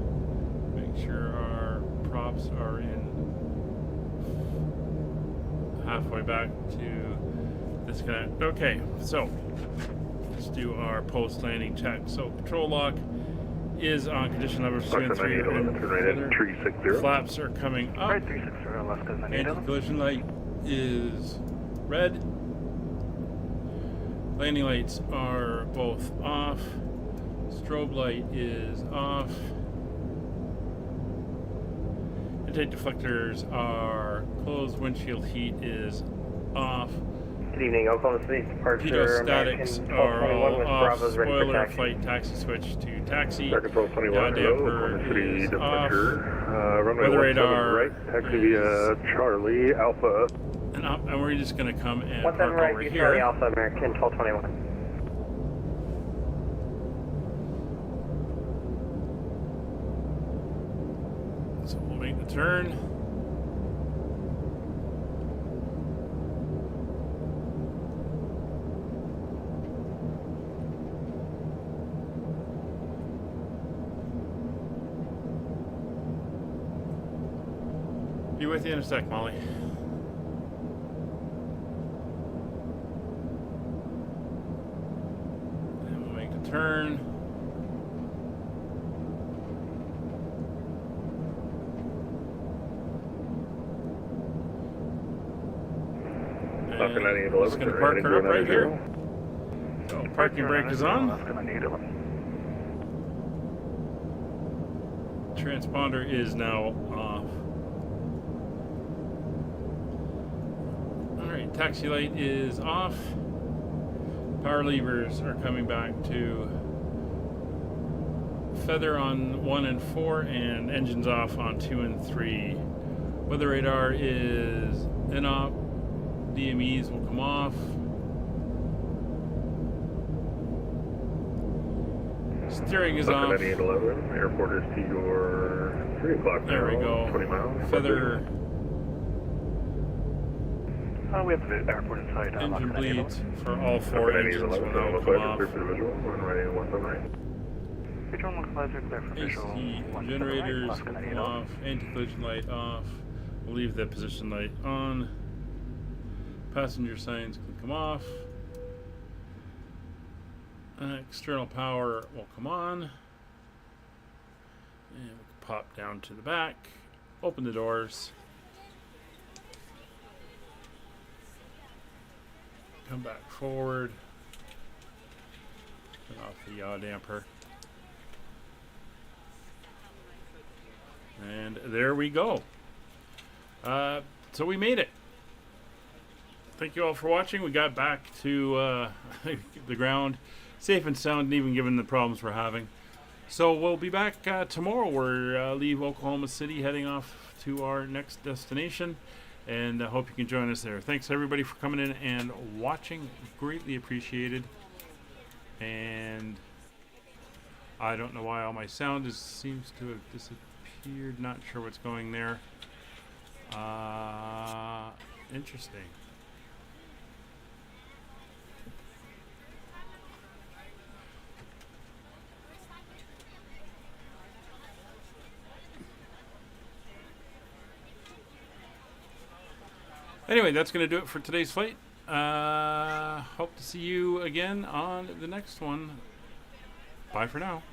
Make sure our props are in halfway back to disconnect. Okay, so let's do our post-landing check. So control lock is on condition levels 2 and 3. And 360. flaps are coming up. Right, 360, Alaska 9811. Anti-collision light is red. Landing lights are both off. Strobe light is off. Intake deflectors are closed. Windshield heat is off. Good evening, Oklahoma City departure. Pedostatics are all off. Spoiler, flight taxi switch to taxi. Control 21, Yaw hello, damper City is off. departure. Runway Weather 17 radar right, taxi via Charlie Alpha. And up, and we're just going to come and 17 park right, over Charlie here. Alpha, American 1221. So we'll make the turn. Be with you in a sec, Molly. And we'll make the turn. And I'm just going to park her up right here. So parking brake is on. Transponder is now off. Alright, taxi light is off. Power levers are coming back to feather on 1 and 4, and engines off on 2 and 3. Weather radar is in-op. DMEs will come off. Steering is off. 9811, airport is to your 3 o'clock now. There we go. 20 miles. Feather. We have the airport in sight. Engine bleeds for all 4 engines will now come off. Visual localizer clear for visual. AC generators will come off. Anti-collision light off. We'll leave the position light on. Passenger signs can come off. External power will come on. And we'll pop down to the back. Open the doors. Come back forward. Turn off the yaw damper. And there we go. So we made it. Thank you all for watching. We got back to the ground safe and sound, even given the problems we're having. So we'll be back tomorrow. We'll leave Oklahoma City, heading off to our next destination. And I hope you can join us there. Thanks everybody for coming in and watching. Greatly appreciated. And I don't know why all my sound seems to have disappeared. Not sure what's going there. Interesting. Anyway, that's going to do it for today's flight. Hope to see you again on the next one. Bye for now.